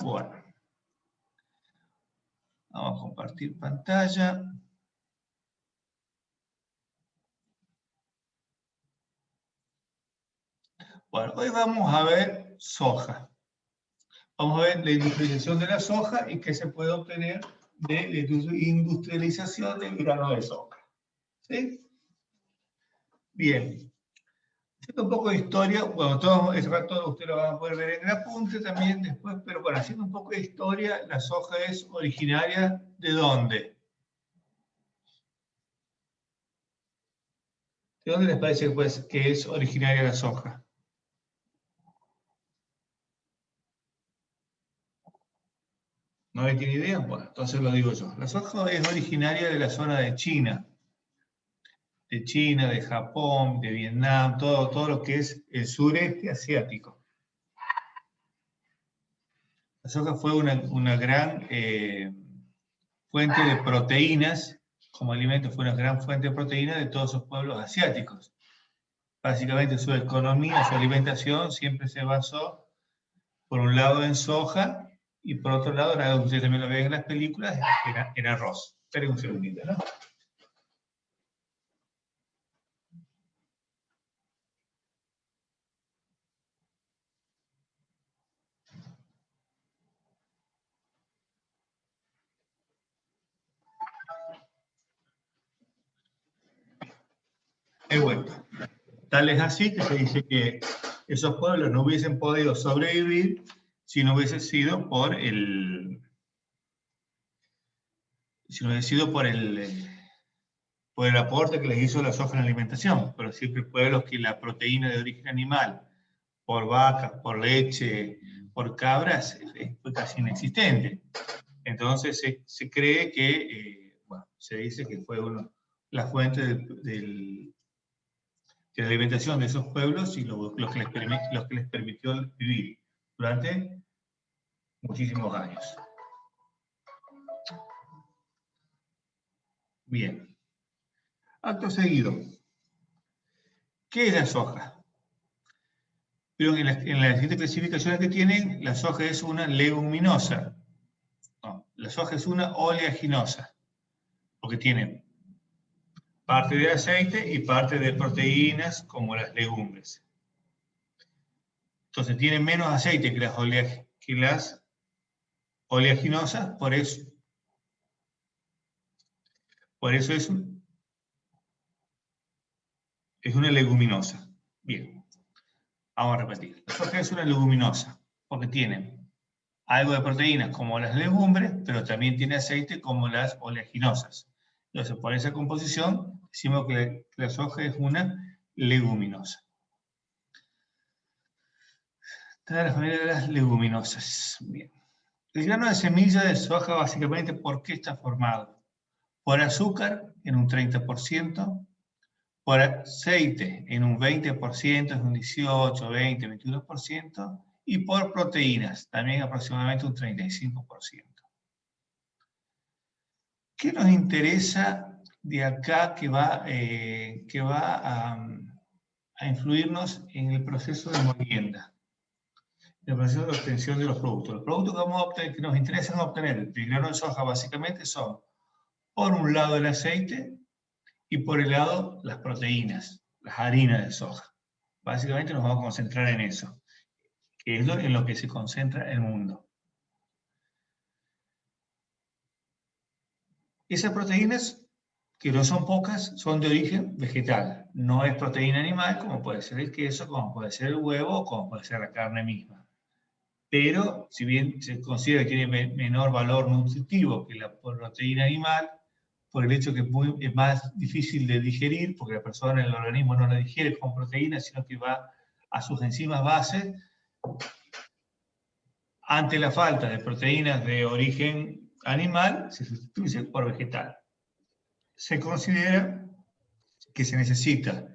Bueno. Vamos a compartir pantalla. Bueno, hoy vamos a ver soja. Vamos a ver la industrialización de la soja y qué se puede obtener de la industrialización del grano de soja. ¿Sí? Bien. Haciendo un poco de historia, bueno, todo ese rato ustedes lo van a poder ver en el apunte también después, pero bueno, haciendo un poco de historia, la soja es originaria ¿de dónde? ¿De dónde les parece pues, que es originaria la soja? ¿No hay tiene idea? Bueno, entonces lo digo yo. La soja es originaria de la zona de China, de Japón, de Vietnam, todo lo que es el sureste asiático. La soja fue una gran fuente de proteínas, como alimento fue una gran fuente de proteínas de todos esos pueblos asiáticos. Básicamente su economía, su alimentación siempre se basó, por un lado en soja, y por otro lado, algo que ustedes también lo ven en las películas, en arroz. Esperen un segundito, ¿no? He vuelto. Tal es así que se dice que esos pueblos no hubiesen podido sobrevivir si no hubiese sido por el aporte que les hizo la soja en la alimentación. Pero siempre pueblos que la proteína de origen animal, por vacas, por leche, por cabras, fue casi inexistente. Entonces se cree que, bueno, se dice que fue la fuente de la alimentación de esos pueblos y lo que les permitió vivir durante muchísimos años. Bien. Acto seguido. ¿Qué es la soja? Pero en la siguiente clasificación que tienen, la soja es una leguminosa. No, la soja es una oleaginosa, porque tiene parte de aceite y parte de proteínas como las legumbres. Entonces tiene menos aceite que las oleaginosas, por eso es una leguminosa. Bien, vamos a repetir. La soja es una leguminosa porque tiene algo de proteínas como las legumbres, pero también tiene aceite como las oleaginosas. Entonces, por esa composición, decimos que la soja es una leguminosa. Está la familia de las leguminosas. Bien. El grano de semilla de soja, básicamente, ¿por qué está formado? Por azúcar en un 30%, por aceite en un 20%, es un 18, 20, 21%, y por proteínas, también aproximadamente un 35%. ¿Qué nos interesa de acá que va a influirnos en el proceso de molienda? El proceso de obtención de los productos. Los productos que vamos a obtener, que nos interesan obtener del grano de soja básicamente son, por un lado el aceite y por el lado las proteínas, las harinas de soja. Básicamente nos vamos a concentrar en eso, que es en lo que se concentra el mundo. Esas proteínas, que no son pocas, son de origen vegetal. No es proteína animal, como puede ser el queso, como puede ser el huevo, como puede ser la carne misma. Pero, si bien se considera que tiene menor valor nutritivo que la proteína animal, por el hecho que es más difícil de digerir, porque la persona, el organismo no la digiere con proteína, sino que va a sus enzimas base, ante la falta de proteínas de origen animal, se sustituye por vegetal. Se considera que se necesita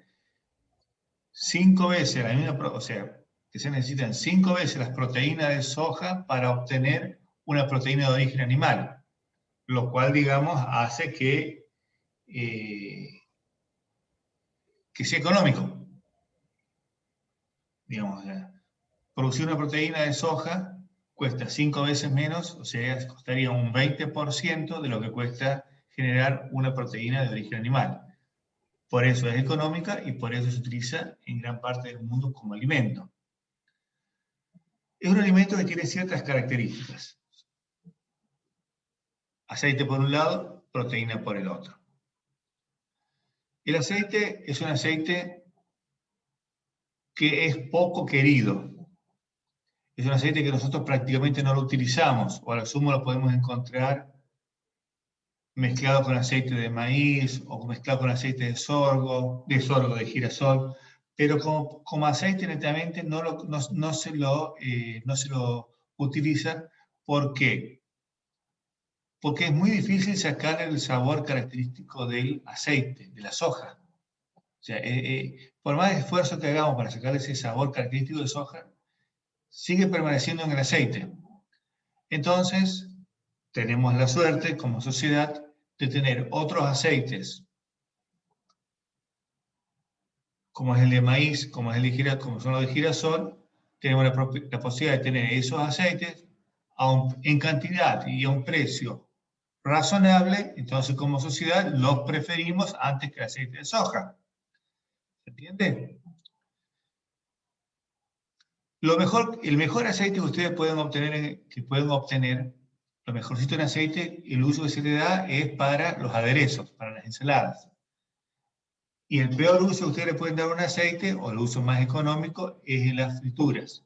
5 veces la misma, o sea, que se necesitan 5 veces las proteínas de soja para obtener una proteína de origen animal, lo cual, digamos, hace que sea económico. Digamos, producir una proteína de soja cuesta 5 veces menos, o sea, costaría un 20% de lo que cuesta generar una proteína de origen animal. Por eso es económica y por eso se utiliza en gran parte del mundo como alimento. Es un alimento que tiene ciertas características. Aceite por un lado, proteína por el otro. El aceite es un aceite que es poco querido. Es un aceite que nosotros prácticamente no lo utilizamos, o al sumo lo podemos encontrar mezclado con aceite de maíz o mezclado con aceite de girasol, pero como aceite netamente no se lo utiliza. ¿Por qué? Porque es muy difícil sacar el sabor característico del aceite, de la soja. O sea, por más esfuerzo que hagamos para sacar ese sabor característico de soja, sigue permaneciendo en el aceite. Entonces, tenemos la suerte como sociedad de tener otros aceites, como es el de maíz, como son los de girasol. Tenemos la posibilidad de tener esos aceites en cantidad y a un precio razonable. Entonces, como sociedad, los preferimos antes que el aceite de soja. ¿Se entiende? El mejor aceite que ustedes pueden obtener, lo mejorcito en aceite, el uso que se le da es para los aderezos, para las ensaladas. Y el peor uso que ustedes le pueden dar a un aceite, o el uso más económico, es en las frituras.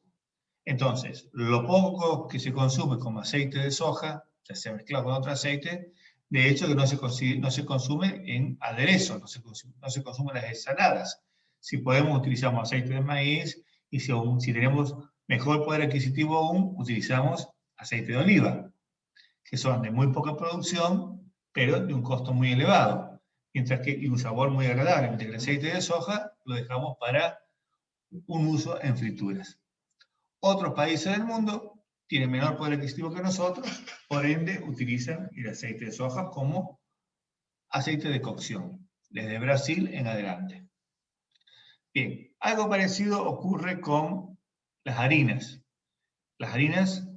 Entonces, lo poco que se consume como aceite de soja, ya sea mezclado con otro aceite, de hecho que no se consume en aderezos, no se consume en las ensaladas. Si podemos, utilizamos aceite de maíz, y si tenemos mejor poder adquisitivo aún, utilizamos aceite de oliva, que son de muy poca producción, pero de un costo muy elevado, y un sabor muy agradable, mientras que el aceite de soja lo dejamos para un uso en frituras. Otros países del mundo tienen menor poder adquisitivo que nosotros, por ende utilizan el aceite de soja como aceite de cocción, desde Brasil en adelante. Bien, algo parecido ocurre con las harinas. Las harinas,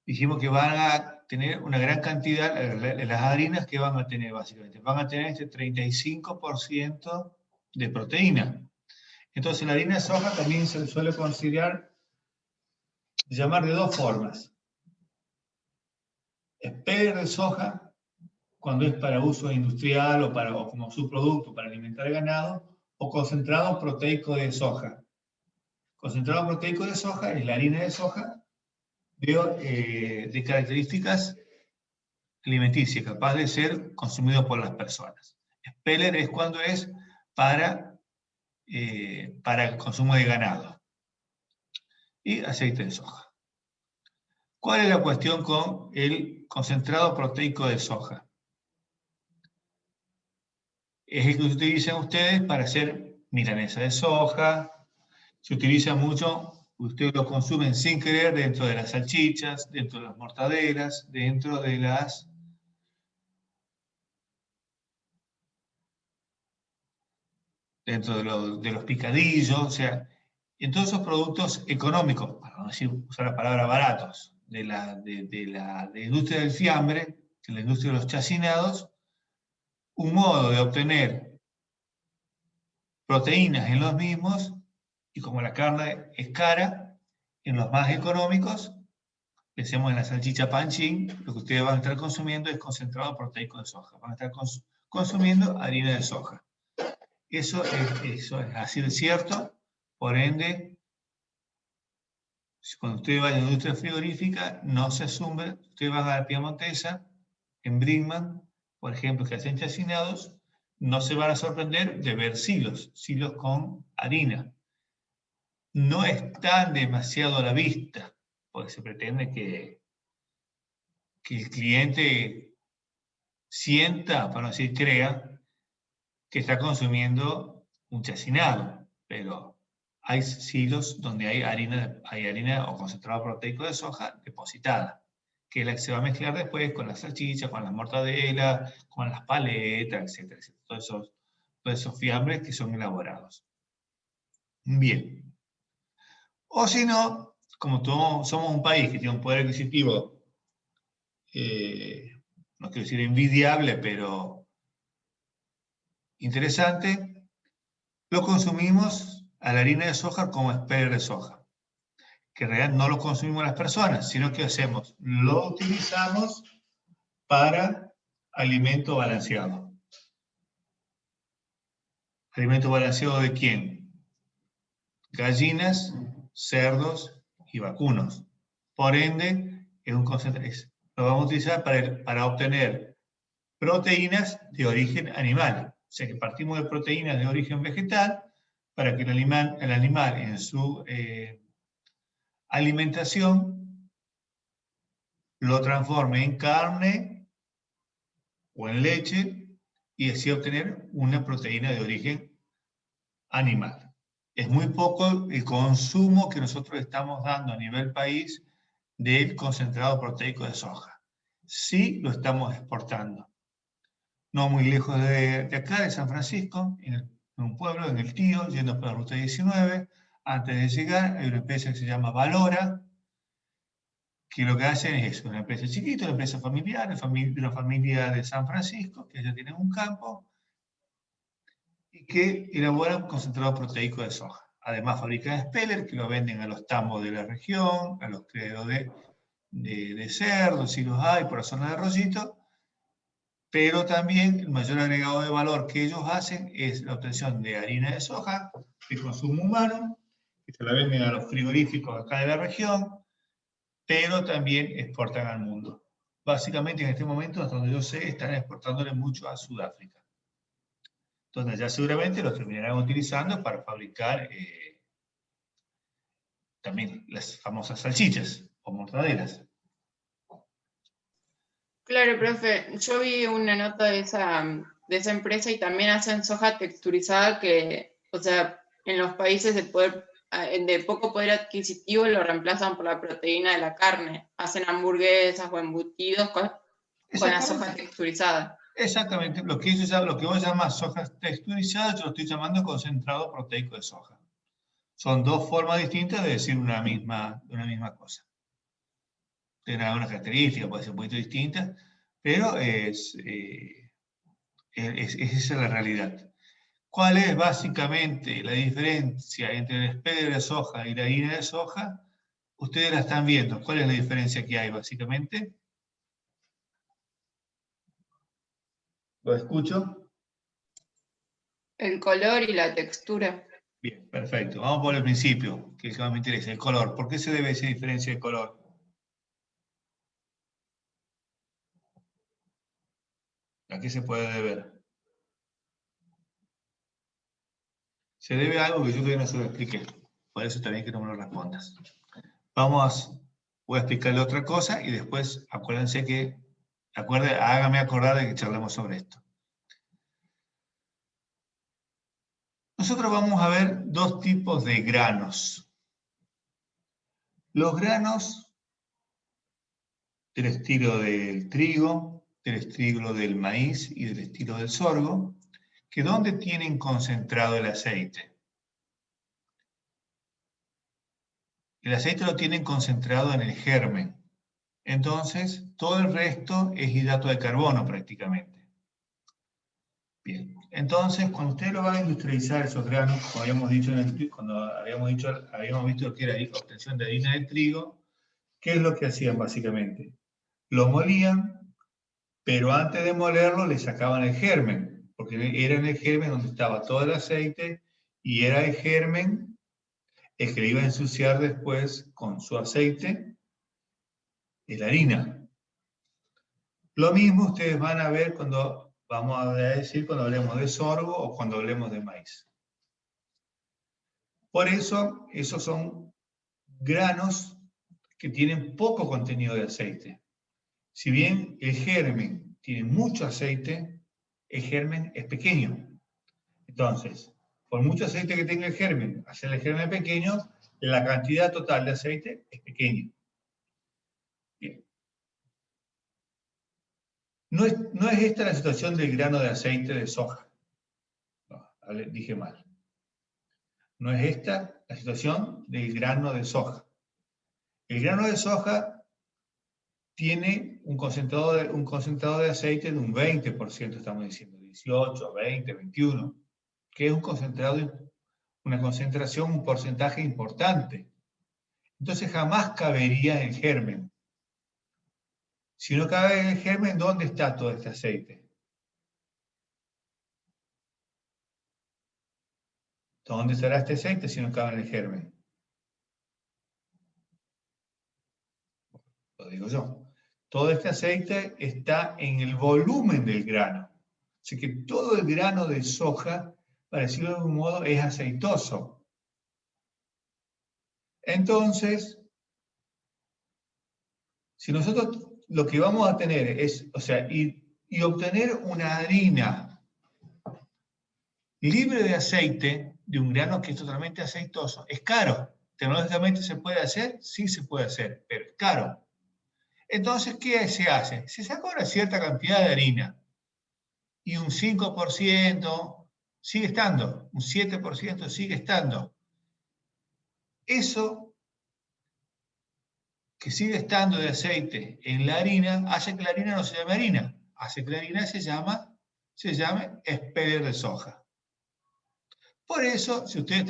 dijimos que van a tener una gran cantidad, las harinas que van a tener básicamente, van a tener este 35% de proteína. Entonces la harina de soja también se suele llamar de dos formas. Speller de soja, cuando es para uso industrial o como subproducto para alimentar ganado, o concentrado proteico de soja. Concentrado proteico de soja es la harina de soja de características alimenticias, capaz de ser consumido por las personas. Speller es cuando es para el consumo de ganado. Y aceite de soja. ¿Cuál es la cuestión con el concentrado proteico de soja? Es el que utilizan ustedes para hacer milanesa de soja. Se utiliza mucho, ustedes lo consumen sin querer dentro de las salchichas, dentro de las mortadelas, dentro de los picadillos, o sea, en todos esos productos económicos, para no decir, usar la palabra baratos, de la industria del fiambre, de la industria de los chacinados, un modo de obtener proteínas en los mismos, y como la carne es cara, en los más económicos, pensemos en la salchicha panchín, lo que ustedes van a estar consumiendo es concentrado proteico de soja, van a estar consumiendo harina de soja. Eso es así de cierto, por ende, cuando ustedes vayan a la industria frigorífica, no se asume, ustedes van a la Piemontesa, en Brinkmann, por ejemplo, que hacen chacinados, no se van a sorprender de ver silos con harina. No están demasiado a la vista, porque se pretende que el cliente sienta, para no decir crea, que está consumiendo un chacinado, pero hay silos donde hay harina o concentrado proteico de soja depositada, que es la que se va a mezclar después con las salchichas, con las mortadelas, con las paletas, etcétera, etcétera. Todos esos fiambres que son elaborados. Bien. O si no, como somos un país que tiene un poder adquisitivo, no quiero decir envidiable, pero interesante, lo consumimos a la harina de soja como speller de soja, que en realidad no lo consumimos las personas, sino que hacemos, lo utilizamos para alimento balanceado. ¿Alimento balanceado de quién? Gallinas, cerdos y vacunos. Por ende, es un concentrado. Lo vamos a utilizar para obtener proteínas de origen animal. O sea que partimos de proteínas de origen vegetal para que el animal en su alimentación lo transforme en carne o en leche y así obtener una proteína de origen animal. Es muy poco el consumo que nosotros estamos dando a nivel país del concentrado proteico de soja. Sí lo estamos exportando. No muy lejos de acá, de San Francisco, en un pueblo, en El Tío, yendo por la ruta 19, antes de llegar hay una empresa que se llama Valora, que lo que hacen es una empresa chiquita, una empresa familiar, una familia de San Francisco, que ya tienen un campo, y que elaboran concentrado proteico de soja. Además fabrican speller, que lo venden a los tambos de la región, a los criaderos de cerdos, si los hay, por la zona de Arroyito, pero también el mayor agregado de valor que ellos hacen es la obtención de harina de soja de consumo humano, que se la venden a los frigoríficos acá de la región, pero también exportan al mundo. Básicamente en este momento, hasta donde yo sé, están exportándole mucho a Sudáfrica, donde ya seguramente los terminarán utilizando para fabricar también las famosas salchichas o mortadelas. Claro, profe, yo vi una nota de esa empresa y también hacen soja texturizada que, o sea, en los países de poco poder adquisitivo lo reemplazan por la proteína de la carne. Hacen hamburguesas o embutidos con la soja texturizada. Exactamente, lo que vos llamas soja texturizada, yo lo estoy llamando concentrado proteico de soja. Son dos formas distintas de decir una misma cosa. Tienen algunas características, puede ser un poquito distintas, pero esa es la realidad. ¿Cuál es básicamente la diferencia entre el speller de soja y la harina de soja? Ustedes la están viendo. ¿Cuál es la diferencia que hay básicamente? ¿Lo escucho? El color y la textura. Bien, perfecto. Vamos por el principio, que es lo que más me interesa, el color. ¿Por qué se debe esa diferencia de color? ¿A qué se puede deber? Se debe a algo que yo todavía no se lo expliqué. Por eso también que no me lo respondas. Voy a explicarle otra cosa y después acuérdense hágame acordar de que charlemos sobre esto. Nosotros vamos a ver dos tipos de granos. Los granos del estilo del trigo, del estilo del maíz y del estilo del sorgo, que ¿dónde tienen concentrado el aceite? El aceite lo tienen concentrado en el germen. Entonces, todo el resto es hidrato de carbono prácticamente. Bien, entonces, cuando ustedes lo van a industrializar esos granos, como habíamos dicho cuando habíamos visto que era obtención de harina de trigo, ¿qué es lo que hacían básicamente? Lo molían, pero antes de molerlo le sacaban el germen, porque era en el germen donde estaba todo el aceite y era el germen el que le iba a ensuciar después con su aceite la harina. Lo mismo ustedes van a ver cuando cuando hablemos de sorgo o cuando hablemos de maíz. Por eso, esos son granos que tienen poco contenido de aceite. Si bien el germen tiene mucho aceite, el germen es pequeño. Entonces, por mucho aceite que tenga el germen, hacer el germen pequeño, la cantidad total de aceite es pequeña. Bien. No es esta la situación del grano de aceite de soja. No, dije mal. No es esta la situación del grano de soja. El grano de soja tiene un concentrado de aceite de un 20%, estamos diciendo, 18, 20, 21, que es un una concentración, un porcentaje importante. Entonces jamás cabería en el germen. Si no cabe en el germen, ¿dónde está todo este aceite? ¿Dónde estará este aceite si no cabe en el germen? Lo digo yo. Todo este aceite está en el volumen del grano. Así que todo el grano de soja, para decirlo de algún modo, es aceitoso. Entonces, si nosotros lo que vamos a tener es, o sea, y obtener una harina libre de aceite, de un grano que es totalmente aceitoso, es caro. ¿Tecnológicamente se puede hacer? Sí se puede hacer, pero es caro. Entonces, ¿qué se hace? Se saca una cierta cantidad de harina y un 5% sigue estando, un 7% sigue estando. Eso que sigue estando de aceite en la harina hace que la harina no se llame harina, hace que la harina se llame Espeler de soja. Por eso, si ustedes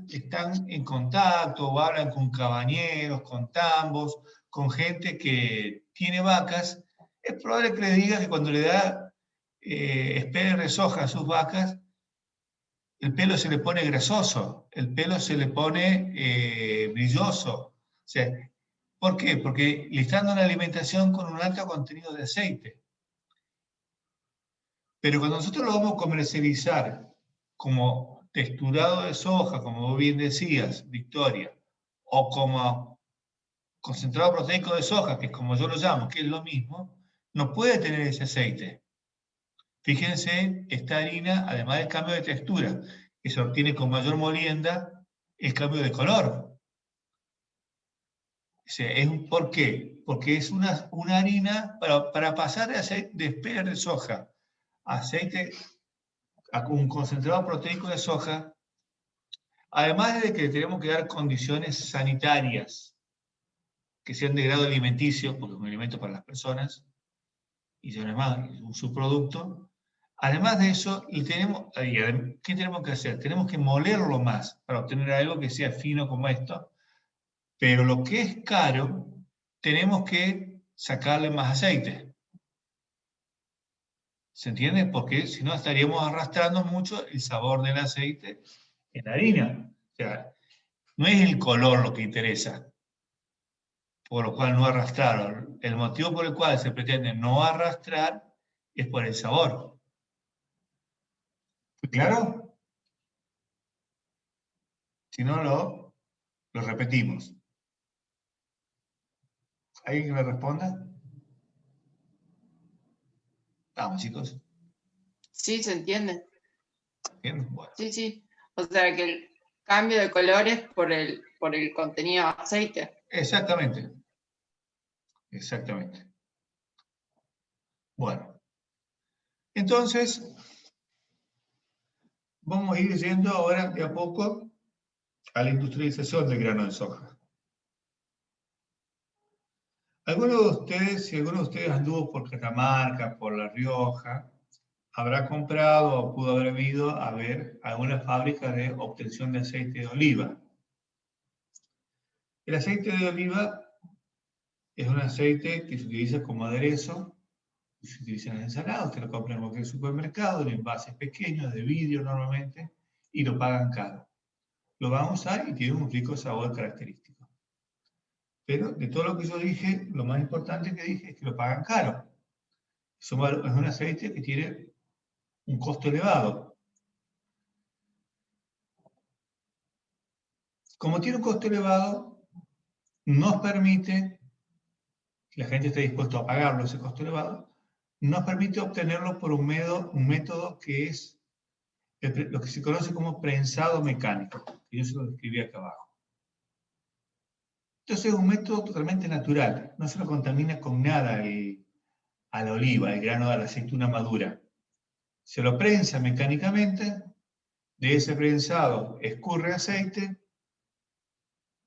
están en contacto o hablan con cabañeros, con tambos, con gente que tiene vacas, es probable que les diga que cuando le da Espeler de soja a sus vacas, el pelo se le pone grasoso, el pelo se le pone brilloso. O sea, ¿por qué? Porque le están dando una alimentación con un alto contenido de aceite. Pero cuando nosotros lo vamos a comercializar como texturado de soja, como vos bien decías, Victoria, o como concentrado proteico de soja, que es como yo lo llamo, que es lo mismo, no puede tener ese aceite. Fíjense, esta harina, además del cambio de textura, que se obtiene con mayor molienda, el cambio de color. O sea, ¿por qué? Porque es una harina para pasar de Espeler de soja a aceite, a un concentrado proteico de soja, además de que tenemos que dar condiciones sanitarias que sean de grado alimenticio, porque es un alimento para las personas, y además es un subproducto. Además de eso, ¿qué tenemos que hacer? Tenemos que molerlo más para obtener algo que sea fino como esto, pero lo que es caro, tenemos que sacarle más aceite. ¿Se entiende? Porque si no estaríamos arrastrando mucho el sabor del aceite en la harina. O sea, no es el color lo que interesa, por lo cual no arrastrar. El motivo por el cual se pretende no arrastrar es por el sabor. ¿Claro? Si no, lo repetimos. ¿Alguien que me responda? Vamos, chicos. Sí, se entiende. ¿Bien? Bueno. Sí, sí. O sea que el cambio de color es por el contenido de aceite. Exactamente. Exactamente. Bueno. Entonces, vamos a ir yendo ahora de a poco a la industrialización del grano de soja. Algunos de ustedes, si alguno de ustedes anduvo por Catamarca, por La Rioja, habrá comprado o pudo haber ido a ver alguna fábrica de obtención de aceite de oliva. El aceite de oliva es un aceite que se utiliza como aderezo, se utiliza en ensaladas, usted lo compra en cualquier supermercado, en envases pequeños, de vidrio normalmente, y lo pagan caro. Lo van a usar y tiene un rico sabor característico. Pero de todo lo que yo dije, lo más importante que dije es que lo pagan caro. Es un aceite que tiene un costo elevado. Como tiene un costo elevado, nos permite, la gente está dispuesta a pagarlo ese costo elevado, nos permite obtenerlo por un método que es lo que se conoce como prensado mecánico, que yo se lo describí acá abajo. Entonces es un método totalmente natural, no se lo contamina con nada a la oliva, el grano de la aceituna madura. Se lo prensa mecánicamente, de ese prensado escurre aceite,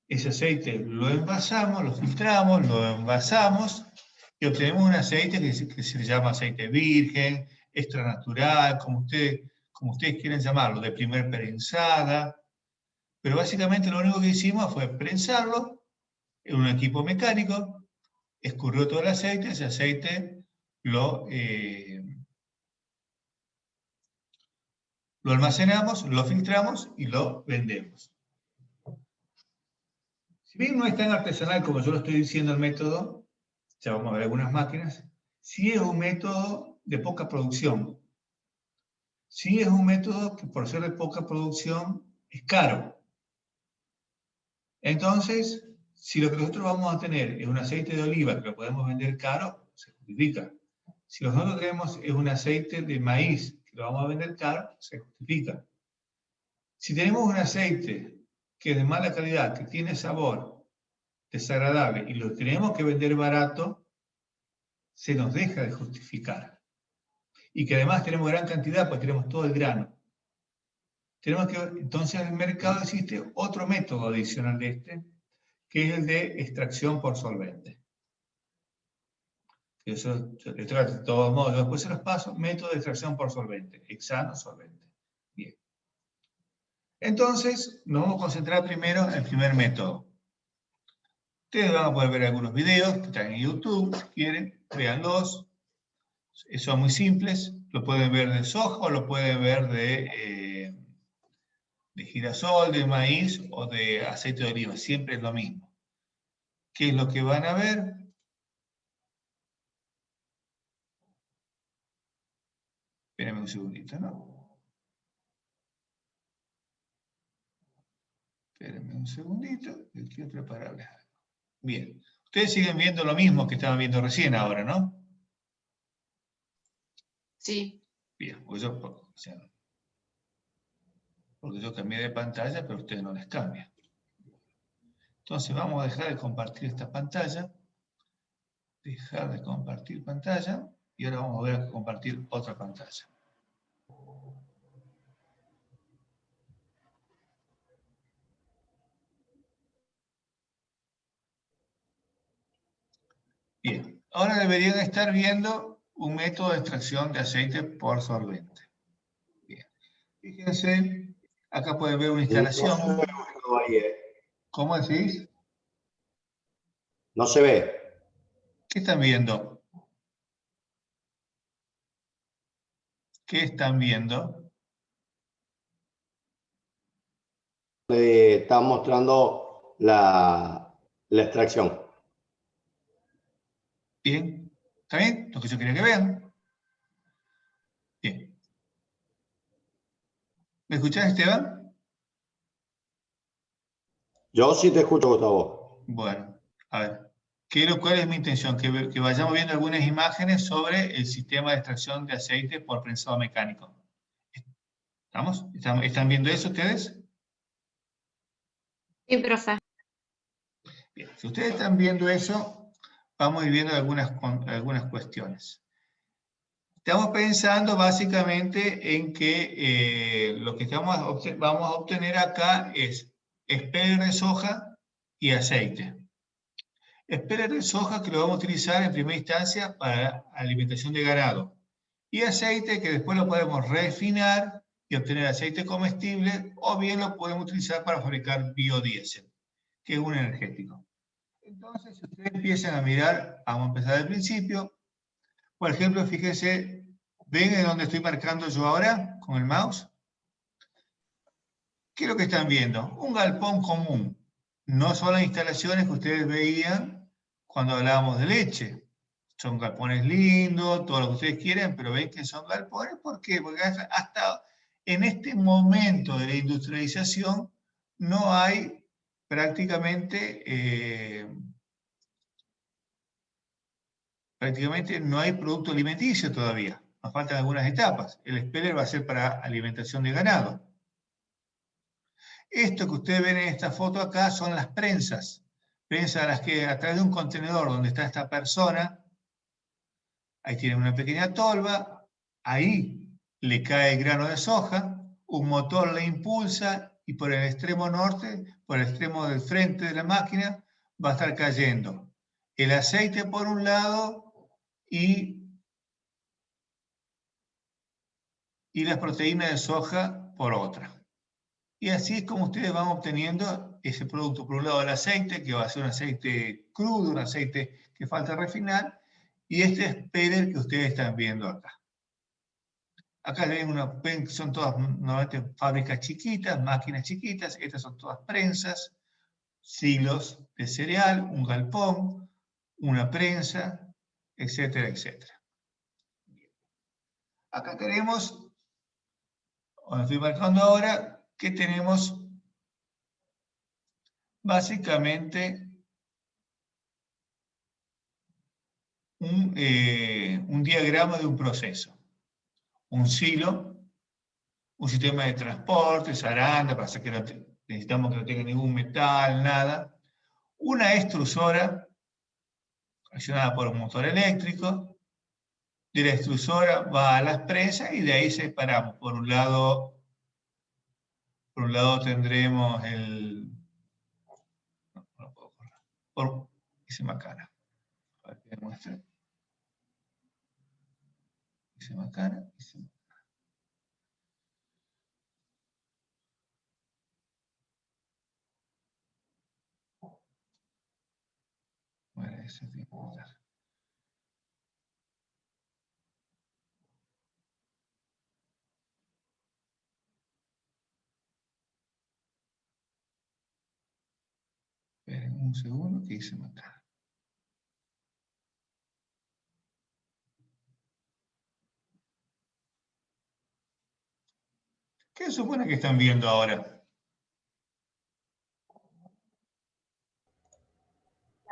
Ese aceite lo envasamos, lo filtramos, lo envasamos y obtenemos un aceite que se llama aceite virgen, extra natural, como ustedes quieren llamarlo, de primer prensada. Pero básicamente lo único que hicimos fue prensarlo en un equipo mecánico, escurrió todo el aceite, ese aceite lo almacenamos, lo filtramos y lo vendemos. Si bien no es tan artesanal como yo lo estoy diciendo el método, ya vamos a ver algunas máquinas, sí es un método de poca producción. Sí es un método que por ser de poca producción es caro. Entonces, si lo que nosotros vamos a tener es un aceite de oliva que lo podemos vender caro, se justifica. Si lo que nosotros tenemos es un aceite de maíz que lo vamos a vender caro, se justifica. Si tenemos un aceite que es de mala calidad, que tiene sabor desagradable y lo tenemos que vender barato, se nos deja de justificar. Y que además tenemos gran cantidad, pues tenemos todo el grano. Entonces en el mercado existe otro método adicional de este, que es el de extracción por solvente. Eso, de todos modos, después se los paso, método de extracción por solvente, hexano solvente. Bien. Entonces, nos vamos a concentrar primero en el primer método. Ustedes van a poder ver algunos videos que están en YouTube, si quieren, véanlos. Son muy simples, lo pueden ver de soja o lo pueden ver de girasol, de maíz o de aceite de oliva, siempre es lo mismo. ¿Qué es lo que van a ver? Espérenme un segundito, ¿no? Espérenme un segundito, que quiero prepararles algo. Bien, ustedes siguen viendo lo mismo que estaban viendo recién ahora, ¿no? Sí. Bien, pues porque yo cambié de pantalla, pero ustedes no les cambian. Entonces vamos a dejar de compartir esta pantalla, dejar de compartir pantalla, y ahora vamos a ver a compartir otra pantalla. Bien, ahora deberían estar viendo un método de extracción de aceite por solvente. Bien, fíjense, acá pueden ver una instalación. No se ve ahí, ¿Cómo decís? No se ve. ¿Qué están viendo? ¿Qué están viendo? Está mostrando la extracción. Bien, ¿está bien? Lo que yo quería que vean. Bien. ¿Me escuchás, Esteban? Yo sí te escucho, Gustavo. Bueno, a ver. ¿Cuál es mi intención? Que vayamos viendo algunas imágenes sobre el sistema de extracción de aceite por prensado mecánico. ¿Estamos? ¿Están viendo eso ustedes? Sí, profe. Bien, si ustedes están viendo eso, vamos a ir viendo algunas cuestiones. Estamos pensando básicamente en que lo que vamos a obtener acá es espeler de soja y aceite. Espeler de soja que lo vamos a utilizar en primera instancia para alimentación de ganado. Y aceite que después lo podemos refinar y obtener aceite comestible, o bien lo podemos utilizar para fabricar biodiesel, que es un energético. Entonces, si ustedes empiezan a mirar, vamos a empezar del principio. Por ejemplo, fíjense, ¿ven en dónde estoy marcando yo ahora con el mouse? ¿Qué es lo que están viendo? Un galpón común. No son las instalaciones que ustedes veían cuando hablábamos de leche. Son galpones lindos, todo lo que ustedes quieren, pero ven que son galpones. ¿Por qué? Porque hasta en este momento de la industrialización no hay prácticamente no hay producto alimenticio todavía. Nos faltan algunas etapas. El speller va a ser para alimentación de ganado. Esto que ustedes ven en esta foto acá son las prensas. Prensas a las que a través de un contenedor donde está esta persona, ahí tienen una pequeña tolva, ahí le cae el grano de soja, un motor le impulsa y por el extremo norte, por el extremo del frente de la máquina, va a estar cayendo el aceite por un lado y las proteínas de soja por otra. Y así es como ustedes van obteniendo ese producto. Por un lado el aceite, que va a ser un aceite crudo, un aceite que falta refinar, y este speller que ustedes están viendo acá. Acá ven que son todas normalmente fábricas chiquitas, máquinas chiquitas, estas son todas prensas, silos de cereal, un galpón, una prensa, etcétera, etcétera. Acá tenemos, os estoy marcando ahora, que tenemos básicamente un diagrama de un proceso. Un silo, un sistema de transporte, zaranda, para que necesitamos que no tenga ningún metal, nada. Una extrusora, accionada por un motor eléctrico. De la extrusora va a las prensas y de ahí separamos. Por un lado tendremos el... No puedo correr. Ese macana. A ver qué muestra. Ese macana. Bueno, ese tipo de... Esperen un segundo que hice acá. ¿Qué se supone que están viendo ahora?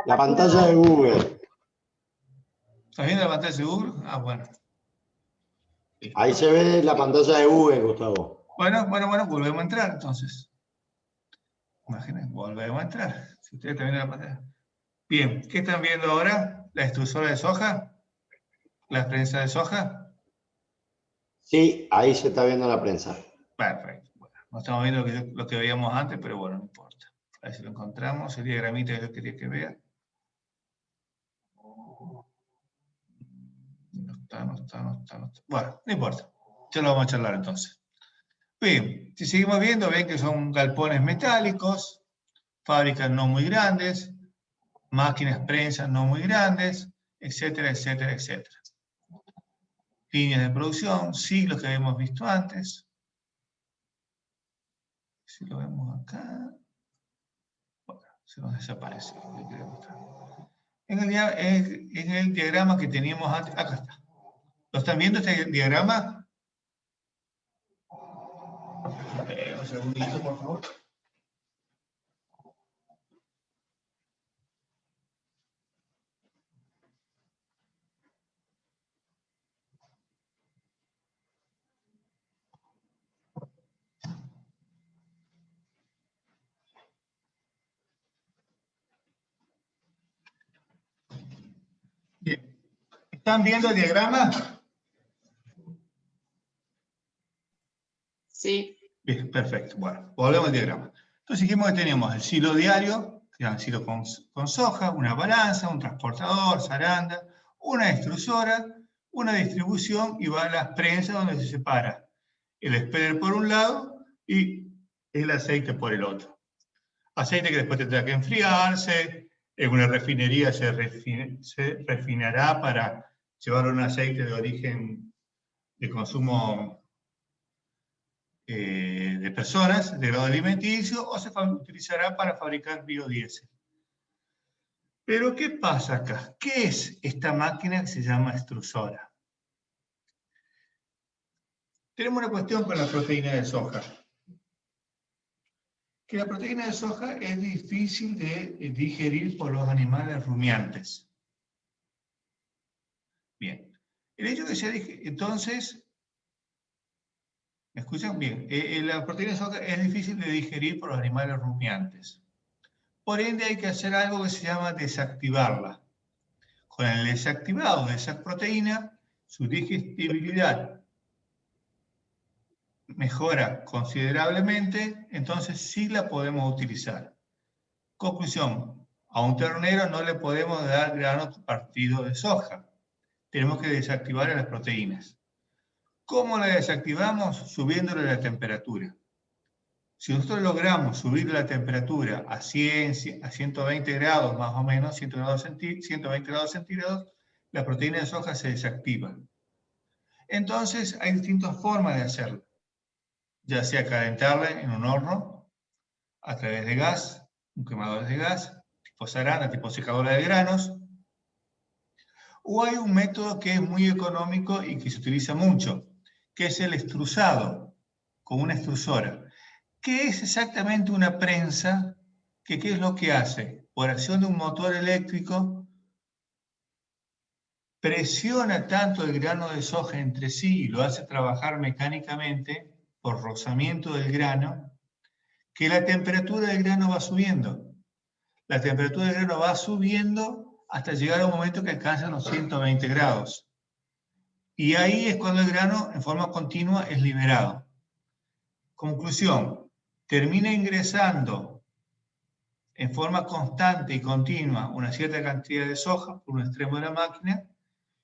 La pantalla de Google. ¿Estás viendo la pantalla de Google? Ah, bueno. Ahí se ve la pantalla de Google, Gustavo. Bueno, volvemos a entrar entonces. Imaginen, volvemos a entrar. Si ustedes están viendo la pantalla. Bien, ¿qué están viendo ahora? ¿La extrusora de soja? ¿La prensa de soja? Sí, ahí se está viendo la prensa. Perfecto. Bueno, no estamos viendo lo que veíamos antes, pero bueno, no importa. A ver si lo encontramos. El diagramita que yo quería que vean. No está. Bueno, no importa. Ya lo vamos a charlar entonces. Bien, si seguimos viendo, ven que son galpones metálicos, fábricas no muy grandes, máquinas prensas no muy grandes, etcétera, etcétera, etcétera. Líneas de producción, siglos que habíamos visto antes. Si lo vemos acá, bueno, se nos desaparece. En el diagrama que teníamos antes, acá está. ¿Lo están viendo este diagrama? Un segundito, por favor. Bien. ¿Están viendo el diagrama? Sí. Bien, perfecto. Bueno, volvemos al diagrama. Entonces dijimos que teníamos el silo diario, que era un silo con soja, una balanza, un transportador, zaranda, una extrusora, una distribución y va a las prensas donde se separa el speller por un lado y el aceite por el otro. Aceite que después tendrá que enfriarse, en una refinería se refinará para llevar un aceite de origen de consumo de personas de grado alimenticio o se utilizará para fabricar biodiesel. Pero ¿qué pasa acá? ¿Qué es esta máquina que se llama extrusora? Tenemos una cuestión con la proteína de soja. Que la proteína de soja es difícil de digerir por los animales rumiantes. Bien. El hecho que se entonces, ¿me escuchan bien? La proteína de soja es difícil de digerir por los animales rumiantes. Por ende hay que hacer algo que se llama desactivarla. Con el desactivado de esa proteína, su digestibilidad mejora considerablemente, entonces sí la podemos utilizar. Conclusión, a un ternero no le podemos dar grano partido de soja. Tenemos que desactivar las proteínas. ¿Cómo la desactivamos? Subiéndole la temperatura. Si nosotros logramos subir la temperatura a 100, a 120 grados más o menos, 120 grados centígrados, la proteína de soja se desactiva. Entonces hay distintas formas de hacerlo, ya sea calentarla en un horno a través de gas, un quemador de gas, tipo zarana, tipo secadora de granos, o hay un método que es muy económico y que se utiliza mucho, que es el extrusado, con una extrusora, que es exactamente una prensa que ¿qué es lo que hace? Por acción de un motor eléctrico, presiona tanto el grano de soja entre sí y lo hace trabajar mecánicamente por rozamiento del grano, que la temperatura del grano va subiendo. La temperatura del grano va subiendo hasta llegar a un momento que alcanza los 120 grados. Y ahí es cuando el grano en forma continua es liberado. Conclusión, termina ingresando en forma constante y continua una cierta cantidad de soja por un extremo de la máquina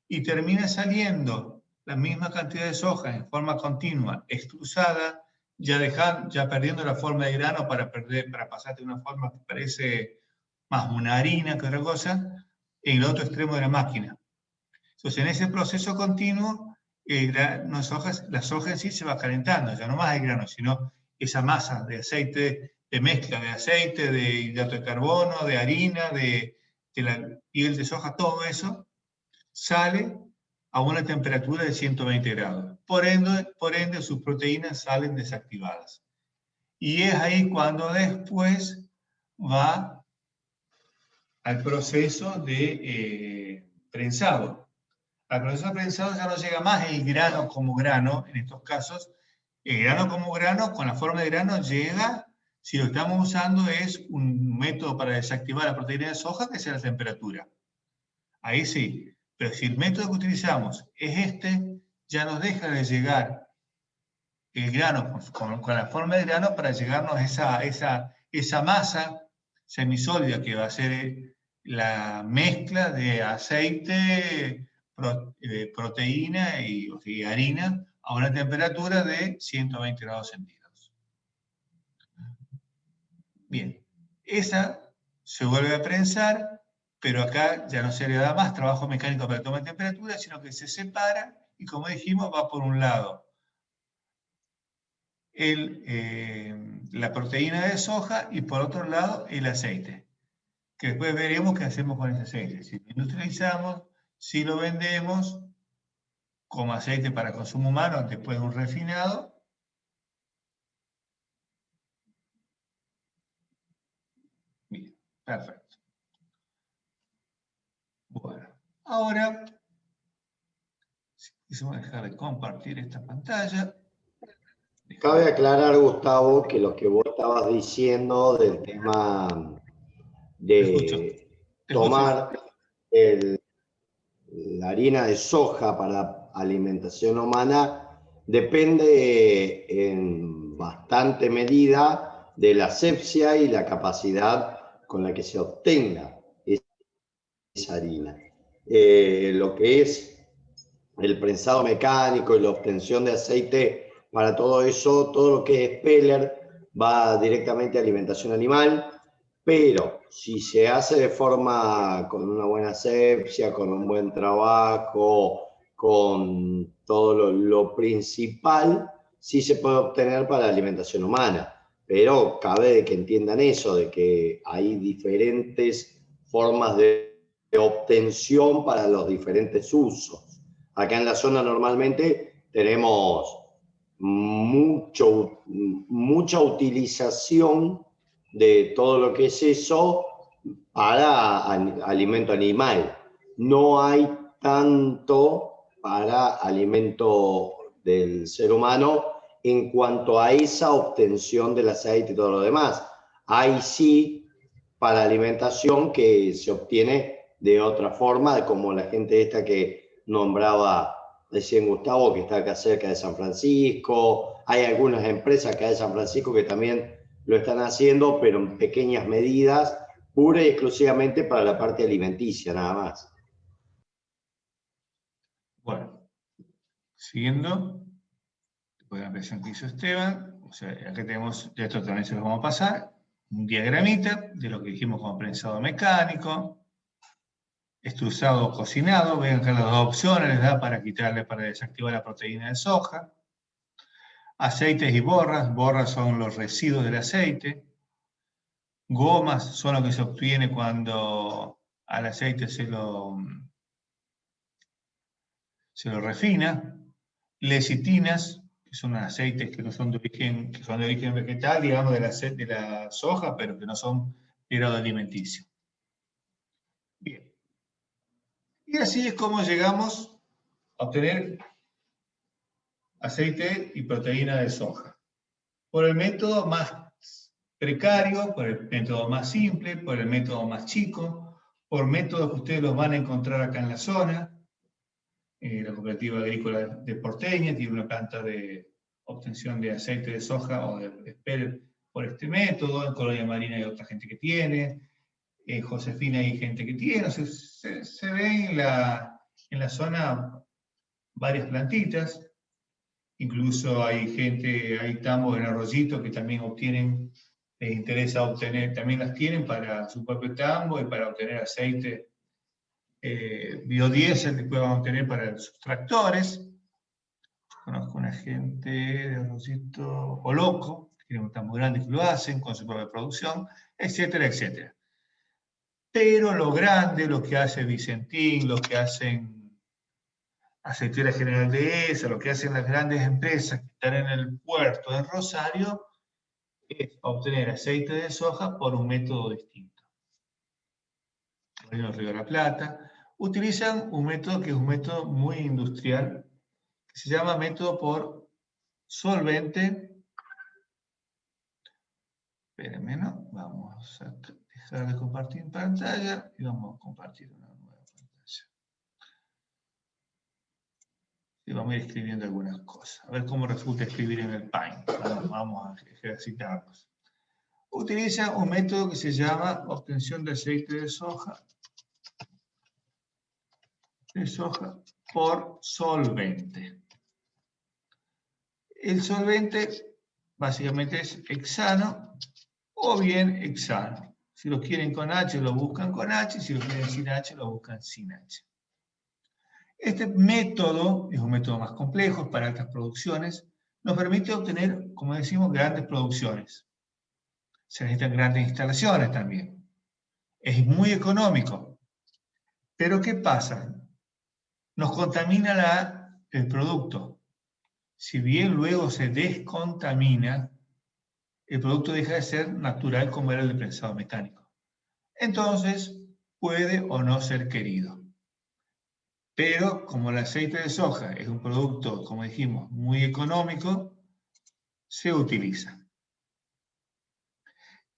y termina saliendo la misma cantidad de soja en forma continua, extrusada, ya perdiendo la forma de grano para pasar de una forma que parece más una harina que otra cosa, en el otro extremo de la máquina. Entonces, en ese proceso continuo, la soja en sí se va calentando, ya no más el grano, sino esa masa de aceite, de mezcla de aceite, de hidrato de carbono, de harina, de la piel de soja, todo eso sale a una temperatura de 120 grados. Por ende, sus proteínas salen desactivadas. Y es ahí cuando después va al proceso de prensado. Al proceso de prensado ya no llega más el grano como grano, en estos casos, el grano como grano, con la forma de grano, llega, si lo estamos usando, es un método para desactivar la proteína de soja, que es la temperatura. Ahí sí, pero si el método que utilizamos es este, ya nos deja de llegar el grano con la forma de grano para llegarnos a esa masa semisólida que va a ser la mezcla de aceite, proteína y harina a una temperatura de 120 grados centígrados. Bien, esa se vuelve a prensar, pero acá ya no se le da más trabajo mecánico para tomar temperatura, sino que se separa y, como dijimos, va por un lado la proteína de soja y por otro lado el aceite, que después veremos qué hacemos con ese aceite. Si lo industrializamos, si lo vendemos como aceite para consumo humano después de un refinado. Bien, perfecto. Bueno, ahora, si voy a dejar de compartir esta pantalla. Cabe aclarar, Gustavo, que lo que vos estabas diciendo del tema de tomar la harina de soja para alimentación humana depende en bastante medida de la asepsia y la capacidad con la que se obtenga esa harina. Lo que es el prensado mecánico y la obtención de aceite, para todo eso, todo lo que es peller va directamente a alimentación animal, pero si se hace de forma con una buena asepsia, con un buen trabajo, con todo lo principal, sí se puede obtener para alimentación humana. Pero cabe de que entiendan eso, de que hay diferentes formas de obtención para los diferentes usos. Acá en la zona normalmente tenemos mucha utilización de todo lo que es eso para alimento animal. No hay tanto para alimento del ser humano en cuanto a esa obtención del aceite y todo lo demás. Hay sí para alimentación que se obtiene de otra forma, como la gente esta que nombraba decía Gustavo, que está acá cerca de San Francisco. Hay algunas empresas acá de San Francisco que también lo están haciendo, pero en pequeñas medidas, pura y exclusivamente para la parte alimenticia, nada más. Bueno, siguiendo, después de la presentación que hizo Esteban, o sea, acá tenemos, de esto también se los vamos a pasar, un diagramita de lo que dijimos como prensado mecánico, extrusado o cocinado. Vean que las dos opciones les da para quitarle, para desactivar la proteína de soja. Aceites y borras. Borras son los residuos del aceite. Gomas son lo que se obtiene cuando al aceite se lo refina. Lecitinas, que son aceites que no son de origen, que son de origen vegetal, digamos, de la soja, pero que no son de grado alimenticio. Bien. Y así es como llegamos a obtener aceite y proteína de soja. Por el método más precario, por el método más simple, por el método más chico, por métodos que ustedes los van a encontrar acá en la zona. La Cooperativa Agrícola de Porteña tiene una planta de obtención de aceite de soja o de PEL por este método. En Colonia Marina hay otra gente que tiene. En Josefina hay gente que tiene. O sea, se ve en la zona varias plantitas. Incluso hay tambos en Arroyito que también obtienen, les interesa obtener, también las tienen para su propio tambo y para obtener aceite biodiesel que puedan obtener para sus tractores. Conozco una gente de Arroyito Oloco, que tiene un tambo grande que lo hacen con su propia producción, etcétera, etcétera. Pero lo grande, lo que hace Vicentín, lo que hacen Aceitera General de ESA, lo que hacen las grandes empresas que están en el puerto de Rosario, es obtener aceite de soja por un método distinto. En el Río de la Plata utilizan un método que es un método muy industrial, que se llama método por solvente. Espérenme, ¿no? Vamos a dejar de compartir pantalla y vamos a compartir una nueva pantalla. Y vamos a ir escribiendo algunas cosas. A ver cómo resulta escribir en el Paint. Vamos a ejercitarnos. Utiliza un método que se llama obtención de aceite de soja por solvente. El solvente básicamente es hexano o bien hexano. Si lo quieren con H, lo buscan con H. Si lo quieren sin H, lo buscan sin H. Este método es un método más complejo para altas producciones. Nos permite obtener, como decimos, grandes producciones. Se necesitan grandes instalaciones también. Es muy económico. Pero ¿qué pasa? Nos contamina el producto. Si bien luego se descontamina, el producto deja de ser natural como era el de prensado mecánico. Entonces, puede o no ser querido. Pero como el aceite de soja es un producto, como dijimos, muy económico, se utiliza.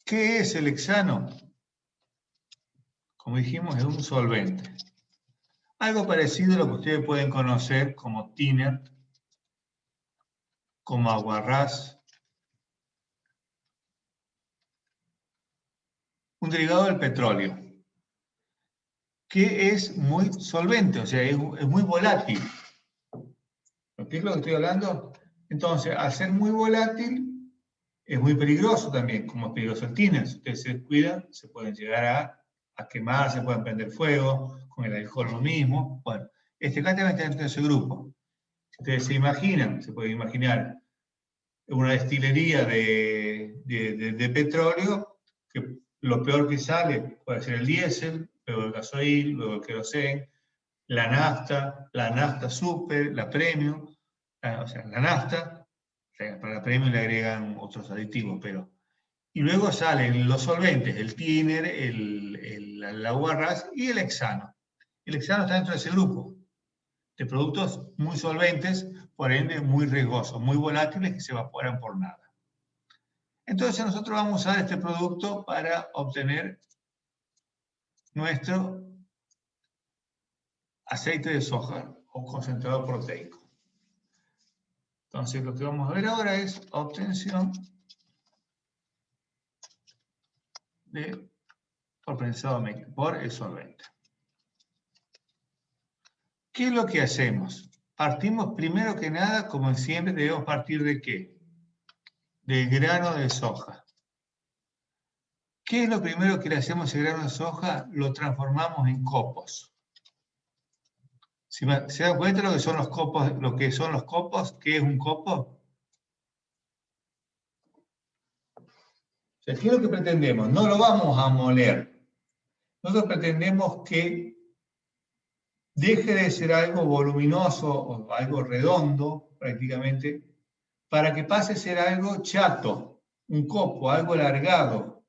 ¿Qué es el hexano? Como dijimos, es un solvente. Algo parecido a lo que ustedes pueden conocer como thinner, como aguarrás, un derivado del petróleo, que es muy solvente, o sea, es muy volátil. ¿Qué es lo que estoy hablando? Entonces, al ser muy volátil, es muy peligroso también, como es peligroso el thinner. Si ustedes se descuidan, se pueden llegar a quemar, se pueden prender fuego, con el alcohol lo mismo. Bueno, este gas también está dentro de ese grupo. Si ustedes se imaginan, se pueden imaginar una destilería de petróleo, que lo peor que sale puede ser el diésel, luego el gasoil, luego el queroseno, la nafta super, la premium, o sea, la nafta, para la premium le agregan otros aditivos, pero... Y luego salen los solventes, el thinner, el aguarrás y el hexano. El hexano está dentro de ese grupo de productos muy solventes, por ende muy riesgosos, muy volátiles que se evaporan por nada. Entonces nosotros vamos a usar este producto para obtener nuestro aceite de soja o concentrado proteico. Entonces lo que vamos a ver ahora es obtención por prensado mecánico, por el solvente. ¿Qué es lo que hacemos? Partimos primero que nada, como siempre, debemos partir ¿de qué? Del grano de soja. ¿Qué es lo primero que le hacemos a ese grano de soja? Lo transformamos en copos. ¿Se dan cuenta lo que son los copos? Lo que son los copos, ¿qué es un copo? O sea, ¿qué es lo que pretendemos? No lo vamos a moler. Nosotros pretendemos que deje de ser algo voluminoso o algo redondo, prácticamente, para que pase a ser algo chato, un copo, algo alargado,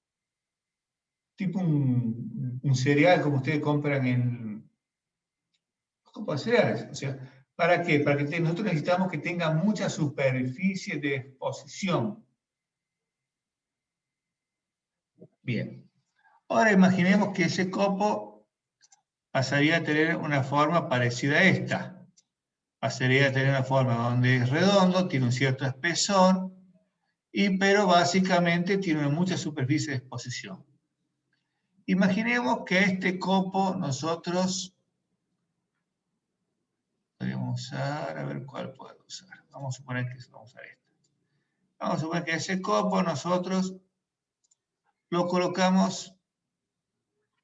tipo un cereal como ustedes compran en copos de cereales. O sea, ¿para qué? Para que nosotros necesitamos que tenga mucha superficie de exposición. Bien. Ahora imaginemos que ese copo pasaría a tener una forma parecida a esta. Pasaría a tener una forma donde es redondo, tiene un cierto espesor, pero básicamente tiene mucha superficie de exposición. Imaginemos que este copo nosotros podríamos usar, a ver cuál puedo usar. Vamos a suponer que vamos a usar esta. Vamos a suponer que ese copo nosotros lo colocamos,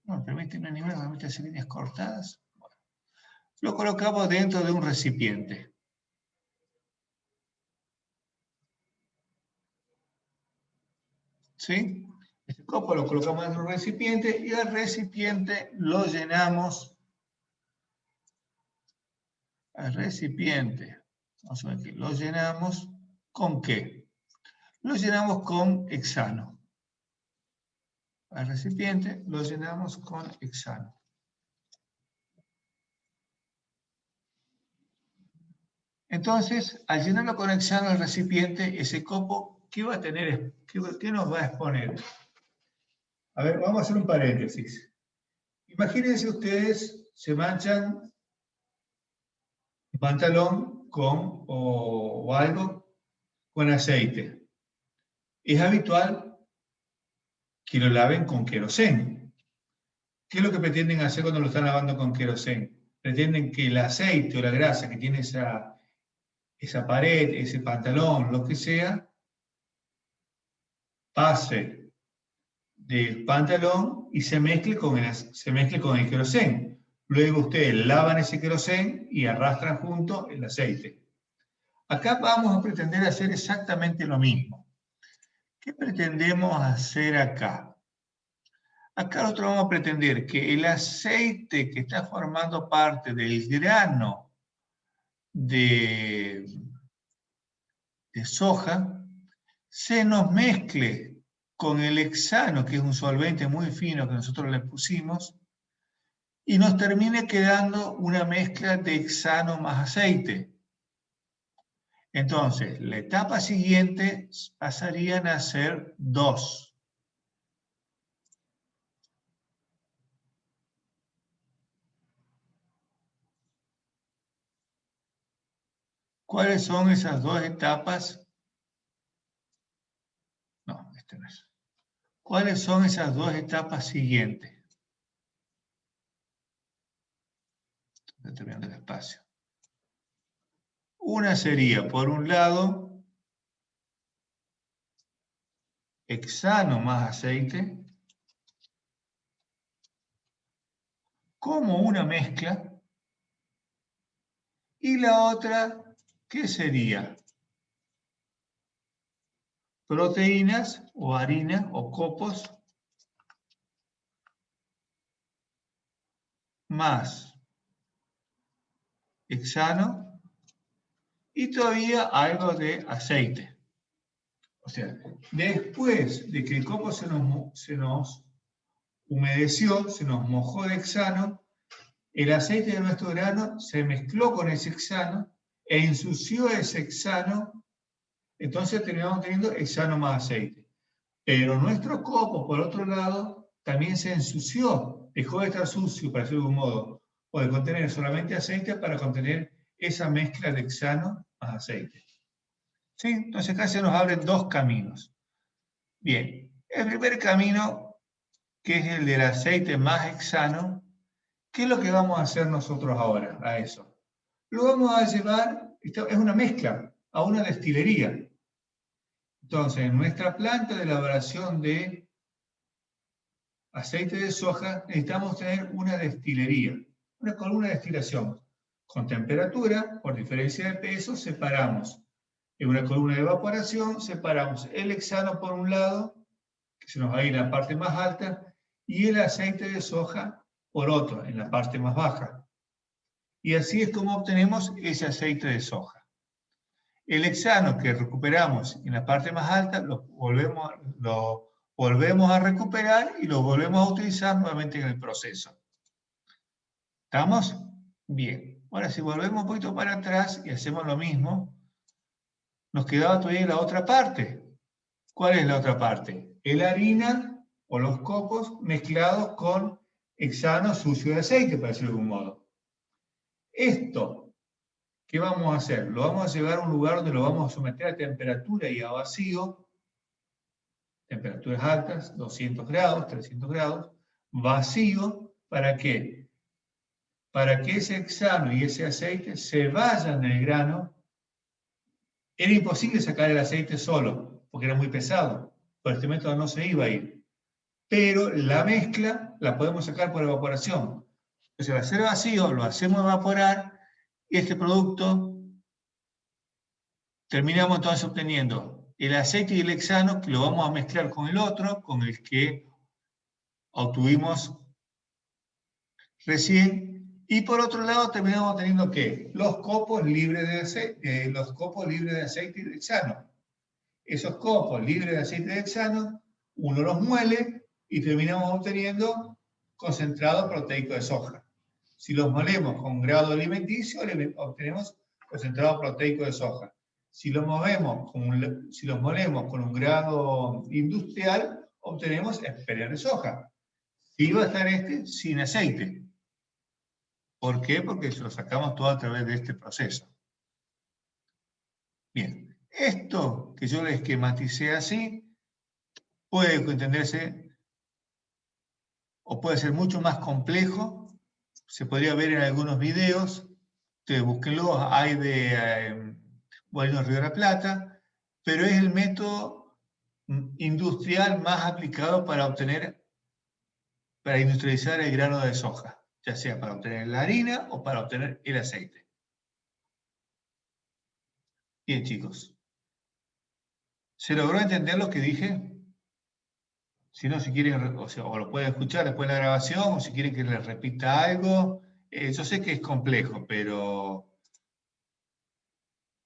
no, permite un nivel, permite hacer líneas cortadas. Bueno, lo colocamos dentro de un recipiente. ¿Sí? Este copo lo colocamos dentro de un recipiente y al recipiente lo llenamos. Al recipiente, vamos a ver aquí, lo llenamos ¿con qué? Lo llenamos con hexano. Al recipiente lo llenamos con hexano. Entonces, al llenarlo con hexano el recipiente, ese copo, ¿qué va a tener? ¿Qué nos va a exponer? A ver, vamos a hacer un paréntesis. Imagínense ustedes, se manchan un pantalón o algo con aceite. Es habitual que lo laven con queroseno. ¿Qué es lo que pretenden hacer cuando lo están lavando con queroseno? Pretenden que el aceite o la grasa que tiene esa pared, ese pantalón, lo que sea, pase del pantalón y se mezcle con el queroseno. Luego ustedes lavan ese queroseno y arrastran junto el aceite. Acá vamos a pretender hacer exactamente lo mismo. ¿Qué pretendemos hacer acá? Acá nosotros vamos a pretender que el aceite que está formando parte del grano de soja se nos mezcle con el hexano, que es un solvente muy fino que nosotros le pusimos, y nos termine quedando una mezcla de hexano más aceite. Entonces, la etapa siguiente pasarían a ser 2. ¿Cuáles son esas 2 etapas? No, este no es. ¿Cuáles son esas 2 etapas siguientes? Estoy terminando el espacio. Una sería, por un lado, hexano más aceite, como una mezcla, y la otra, ¿qué sería? Proteínas o harina o copos más hexano y todavía algo de aceite. O sea, después de que el copo se nos humedeció, se nos mojó de hexano, el aceite de nuestro grano se mezcló con ese hexano e ensució ese hexano, entonces terminamos teniendo hexano más aceite. Pero nuestro copo, por otro lado, también se ensució, dejó de estar sucio, para decirlo de algún modo, o de contener solamente aceite para contener esa mezcla de hexano más aceite. ¿Sí? Entonces acá se nos abren dos caminos. Bien, el primer camino, que es el del aceite más hexano, ¿qué es lo que vamos a hacer nosotros ahora a eso? Lo vamos a llevar, esto es una mezcla, a una destilería. Entonces, en nuestra planta de elaboración de aceite de soja necesitamos tener una destilería, una columna de destilación. Con temperatura, por diferencia de peso, separamos. En una columna de evaporación separamos el hexano por un lado, que se nos va a ir en la parte más alta, y el aceite de soja por otro, en la parte más baja. Y así es como obtenemos ese aceite de soja. El hexano que recuperamos en la parte más alta lo volvemos a recuperar y lo volvemos a utilizar nuevamente en el proceso. ¿Estamos? Bien. Ahora, si volvemos un poquito para atrás y hacemos lo mismo, nos quedaba todavía la otra parte. ¿Cuál es la otra parte? La harina o los copos mezclados con hexano sucio de aceite, para decirlo de algún modo. Esto, ¿qué vamos a hacer? Lo vamos a llevar a un lugar donde lo vamos a someter a temperatura y a vacío, temperaturas altas, 200 grados, 300 grados, vacío, ¿para qué? Para que ese hexano y ese aceite se vayan del grano. Era imposible sacar el aceite solo, porque era muy pesado. Por este método no se iba a ir. Pero la mezcla la podemos sacar por evaporación. Entonces, al ser vacío, lo hacemos evaporar y este producto terminamos entonces obteniendo el aceite y el hexano, que lo vamos a mezclar con el otro, con el que obtuvimos recién, y por otro lado terminamos teniendo ¿qué? Los copos libres de aceite, y de hexano. Esos copos libres de aceite de hexano, uno los muele y terminamos obteniendo concentrado proteico de soja. Si los molemos con grado alimenticio, obtenemos concentrado proteico de soja. Si los molemos con un grado industrial, obtenemos esperia de soja. Y va a estar sin aceite. ¿Por qué? Porque lo sacamos todo a través de este proceso. Bien, esto que yo le esquematicé así, puede entenderse o puede ser mucho más complejo. Se podría ver en algunos videos. Ustedes búsquenlo, hay de Molinos Río de la Plata, pero es el método industrial más aplicado para industrializar el grano de soja, ya sea para obtener la harina o para obtener el aceite. Bien, chicos. ¿Se logró entender lo que dije? Si no, si quieren, o lo pueden escuchar después de la grabación, o si quieren que les repita algo. Yo sé que es complejo, pero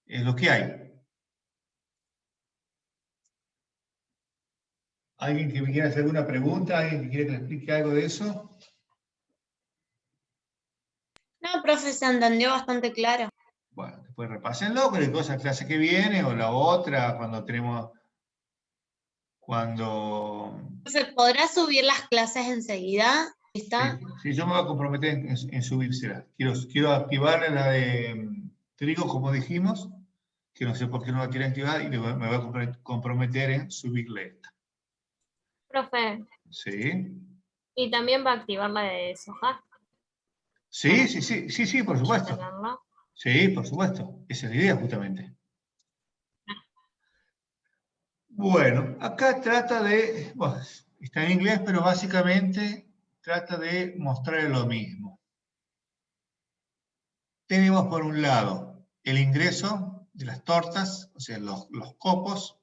es lo que hay. ¿Alguien que me quiera hacer alguna pregunta? ¿Alguien que quiera que le explique algo de eso? No, profe, se entendió bastante claro. Bueno, después repásenlo, cualquier cosa, clase que viene, o la otra, Profe, ¿podrá subir las clases enseguida? ¿Está? Sí, yo me voy a comprometer en subírsela. Quiero activarle la de trigo, como dijimos, que no sé por qué no la quiere activar, y me voy a comprometer en subirle esta. Profe, Sí. ¿y también va a activar la de soja? Sí, por supuesto. ¿Tenerla? Sí, por supuesto. Esa es la idea, justamente. Bueno, acá trata de, bueno, está en inglés, pero básicamente trata de mostrar lo mismo. Tenemos por un lado el ingreso de las tortas, o sea, los copos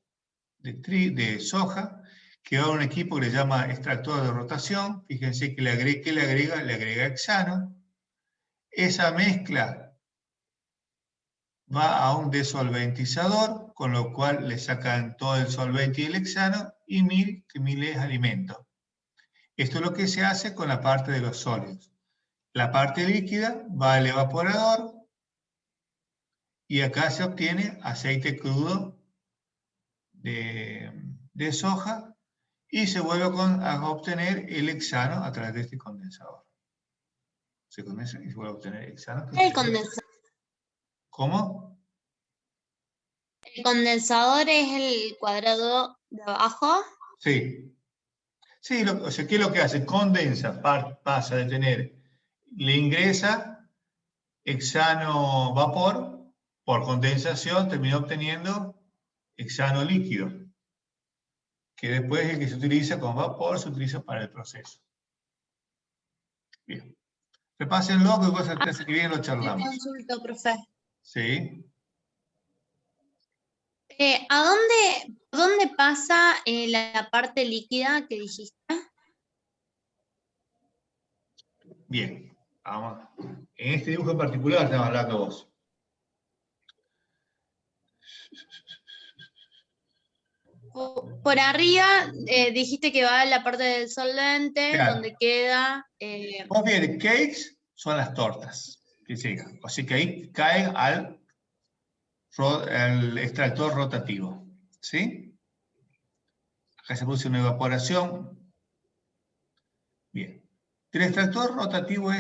de soja, que va a un equipo que le llama extractor de rotación. Fíjense que le agrega hexano. Esa mezcla va a un desolventizador, con lo cual le sacan todo el solvente y el hexano, y mil es alimento. Esto es lo que se hace con la parte de los sólidos. La parte líquida va al evaporador, y acá se obtiene aceite crudo de soja, y se vuelve a obtener el hexano a través de este condensador. Se condensa y se vuelve a obtener hexano. El condensador. ¿Cómo? El condensador es el cuadrado de abajo. Sí. Sí, o sea, ¿qué es lo que hace? Condensa, pasa de tener, le ingresa hexano vapor, por condensación termina obteniendo hexano líquido, que después el que se utiliza con vapor se utiliza para el proceso. Bien. Repásenlo, que cosas que bien lo charlamos. Consulto, profe. Sí. ¿Por dónde pasa la parte líquida que dijiste? Bien. Vamos. En este dibujo en particular estamos hablando vos. Por arriba dijiste que va la parte del solvente, Claro. donde queda... Vos bien, cakes son las tortas que llegan. Así que ahí caen al extractor rotativo. ¿Sí? Acá se produce una evaporación. Bien. Del extractor rotativo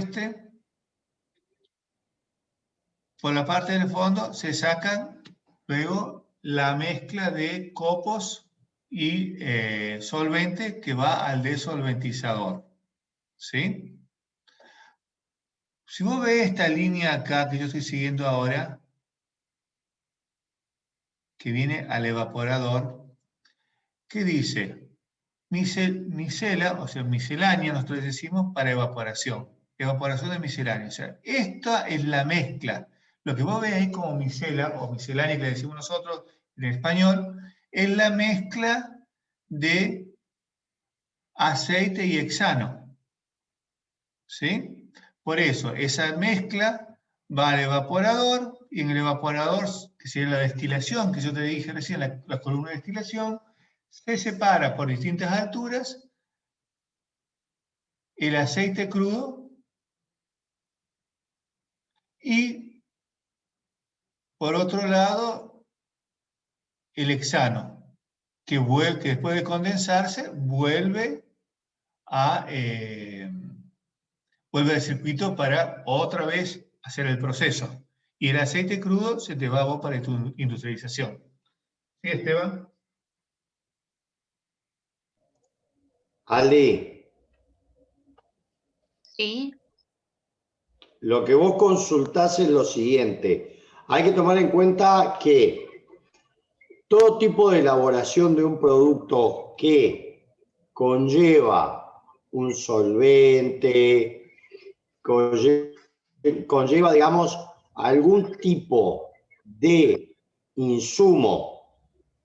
por la parte del fondo se sacan luego la mezcla de copos y solvente que va al desolventizador. ¿Sí? Si vos ves esta línea acá que yo estoy siguiendo ahora, que viene al evaporador, ¿qué dice? Micela, o sea, miscelánea, nosotros decimos, para evaporación. Evaporación de miscelánea. O sea, esta es la mezcla. Lo que vos ves ahí como micela, o miscelánea que le decimos nosotros en español, es la mezcla de aceite y hexano. ¿Sí? Por eso, esa mezcla va al evaporador, y en el evaporador, que sería la destilación, que yo te dije recién, la columna de destilación, se separa por distintas alturas el aceite crudo y, por otro lado, el hexano, que después de condensarse vuelve al circuito para otra vez hacer el proceso. Y el aceite crudo se te va a vos para tu industrialización. ¿Sí, Esteban? Aldi, Sí. lo que vos consultás es lo siguiente. Hay que tomar en cuenta que todo tipo de elaboración de un producto que conlleva un solvente, conlleva, digamos, algún tipo de insumo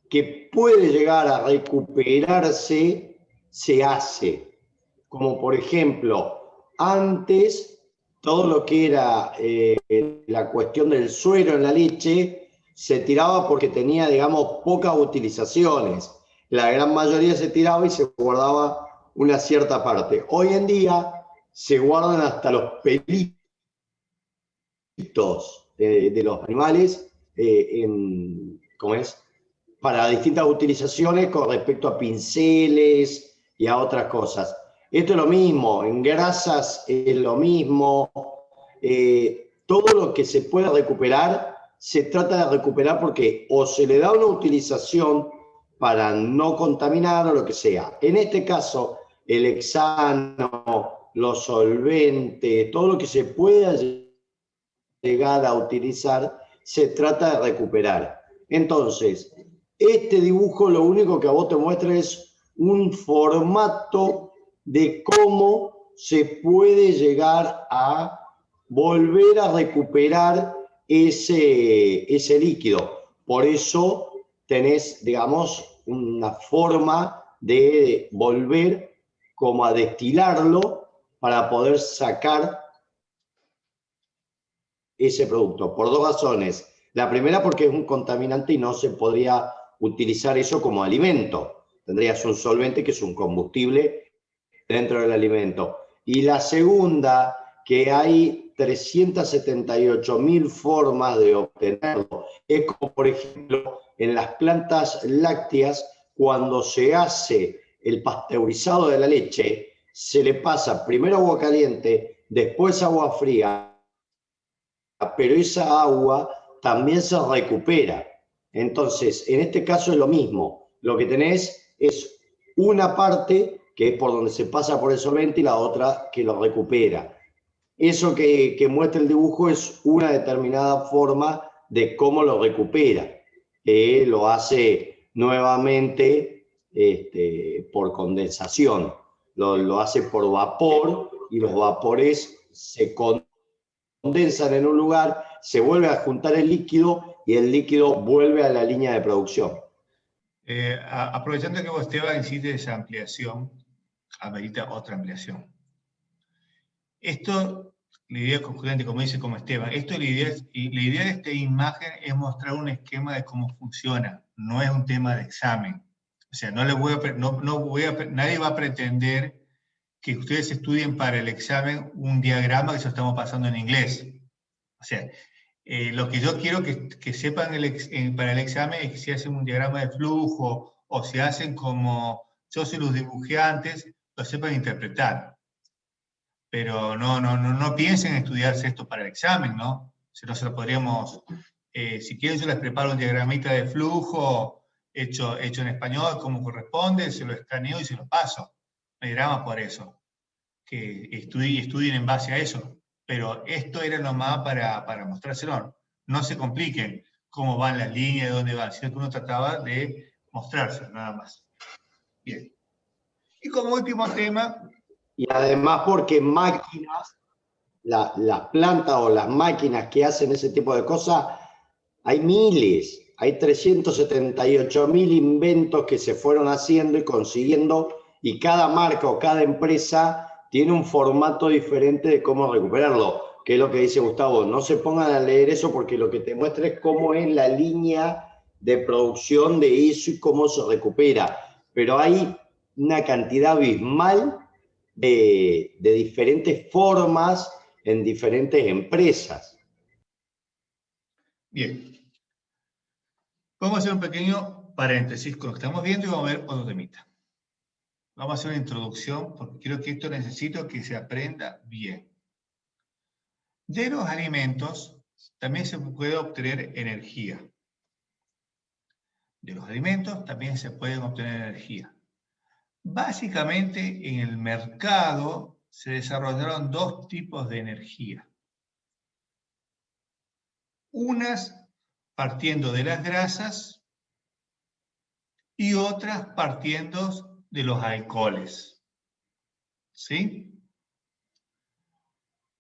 que puede llegar a recuperarse, se hace. Como por ejemplo, antes todo lo que era la cuestión del suero en la leche se tiraba porque tenía, digamos, pocas utilizaciones. La gran mayoría se tiraba y se guardaba una cierta parte. Hoy en día se guardan hasta los pelitos de los animales ¿cómo es? Para distintas utilizaciones con respecto a pinceles y a otras cosas. Esto es lo mismo, en grasas es lo mismo. Todo lo que se pueda recuperar, se trata de recuperar porque o se le da una utilización para no contaminar o lo que sea. En este caso, el hexano, los solventes, todo lo que se pueda llegar a utilizar, se trata de recuperar. Entonces, este dibujo lo único que a vos te muestra es un formato de cómo se puede llegar a volver a recuperar ese líquido. Por eso tenés, digamos, una forma de volver como a destilarlo para poder sacar ese producto, por dos razones. La primera, porque es un contaminante y no se podría utilizar eso como alimento. Tendrías un solvente que es un combustible dentro del alimento. Y la segunda, que hay 378.000 formas de obtenerlo. Es como, por ejemplo, en las plantas lácteas, cuando se hace el pasteurizado de la leche, se le pasa primero agua caliente después agua fría, pero esa agua también se recupera. Entonces, en este caso es lo mismo. Lo que tenés es una parte que es por donde se pasa por el solvente y la otra que lo recupera. Eso que muestra el dibujo es una determinada forma de cómo lo recupera. Lo hace nuevamente por condensación. Lo hace por vapor y los vapores se condensan en un lugar, se vuelve a juntar el líquido y el líquido vuelve a la línea de producción. Aprovechando que vos, Esteban, hiciste esa ampliación, amerita otra ampliación. Esto, la idea concurrente, como dice como Esteban, la idea de esta imagen es mostrar un esquema de cómo funciona, no es un tema de examen. O sea, nadie va a pretender que ustedes estudien para el examen un diagrama que se lo estamos pasando en inglés. O sea, lo que yo quiero que sepan para el examen es que si hacen un diagrama de flujo o si hacen como yo se los dibujé antes, lo sepan interpretar. Pero no piensen en estudiarse esto para el examen, ¿no? Si no se lo podríamos, si quieren yo les preparo un diagramita de flujo hecho en español como corresponde, se lo escaneo y se lo paso. No hay drama por eso. Que estudien en base a eso. Pero esto era nomás para mostrárselo. No se compliquen cómo van las líneas, de dónde van, sino que uno trataba de mostrárselo, nada más. Bien. Y como último tema... Y además porque máquinas, las plantas o las máquinas que hacen ese tipo de cosas, hay miles, hay 378.000 inventos que se fueron haciendo y consiguiendo, y cada marca o cada empresa tiene un formato diferente de cómo recuperarlo, que es lo que dice Gustavo. No se pongan a leer eso porque lo que te muestra es cómo es la línea de producción de eso y cómo se recupera. Pero hay una cantidad abismal de diferentes formas en diferentes empresas. Bien. Vamos a hacer un pequeño paréntesis con lo que estamos viendo y vamos a ver otro temita. Vamos a hacer una introducción porque quiero que esto necesito que se aprenda bien. De los alimentos también se puede obtener energía. De los alimentos también se puede obtener energía. Básicamente en el mercado se desarrollaron dos tipos de energía. Unas partiendo de las grasas y otras partiendo de los alcoholes. ¿Sí?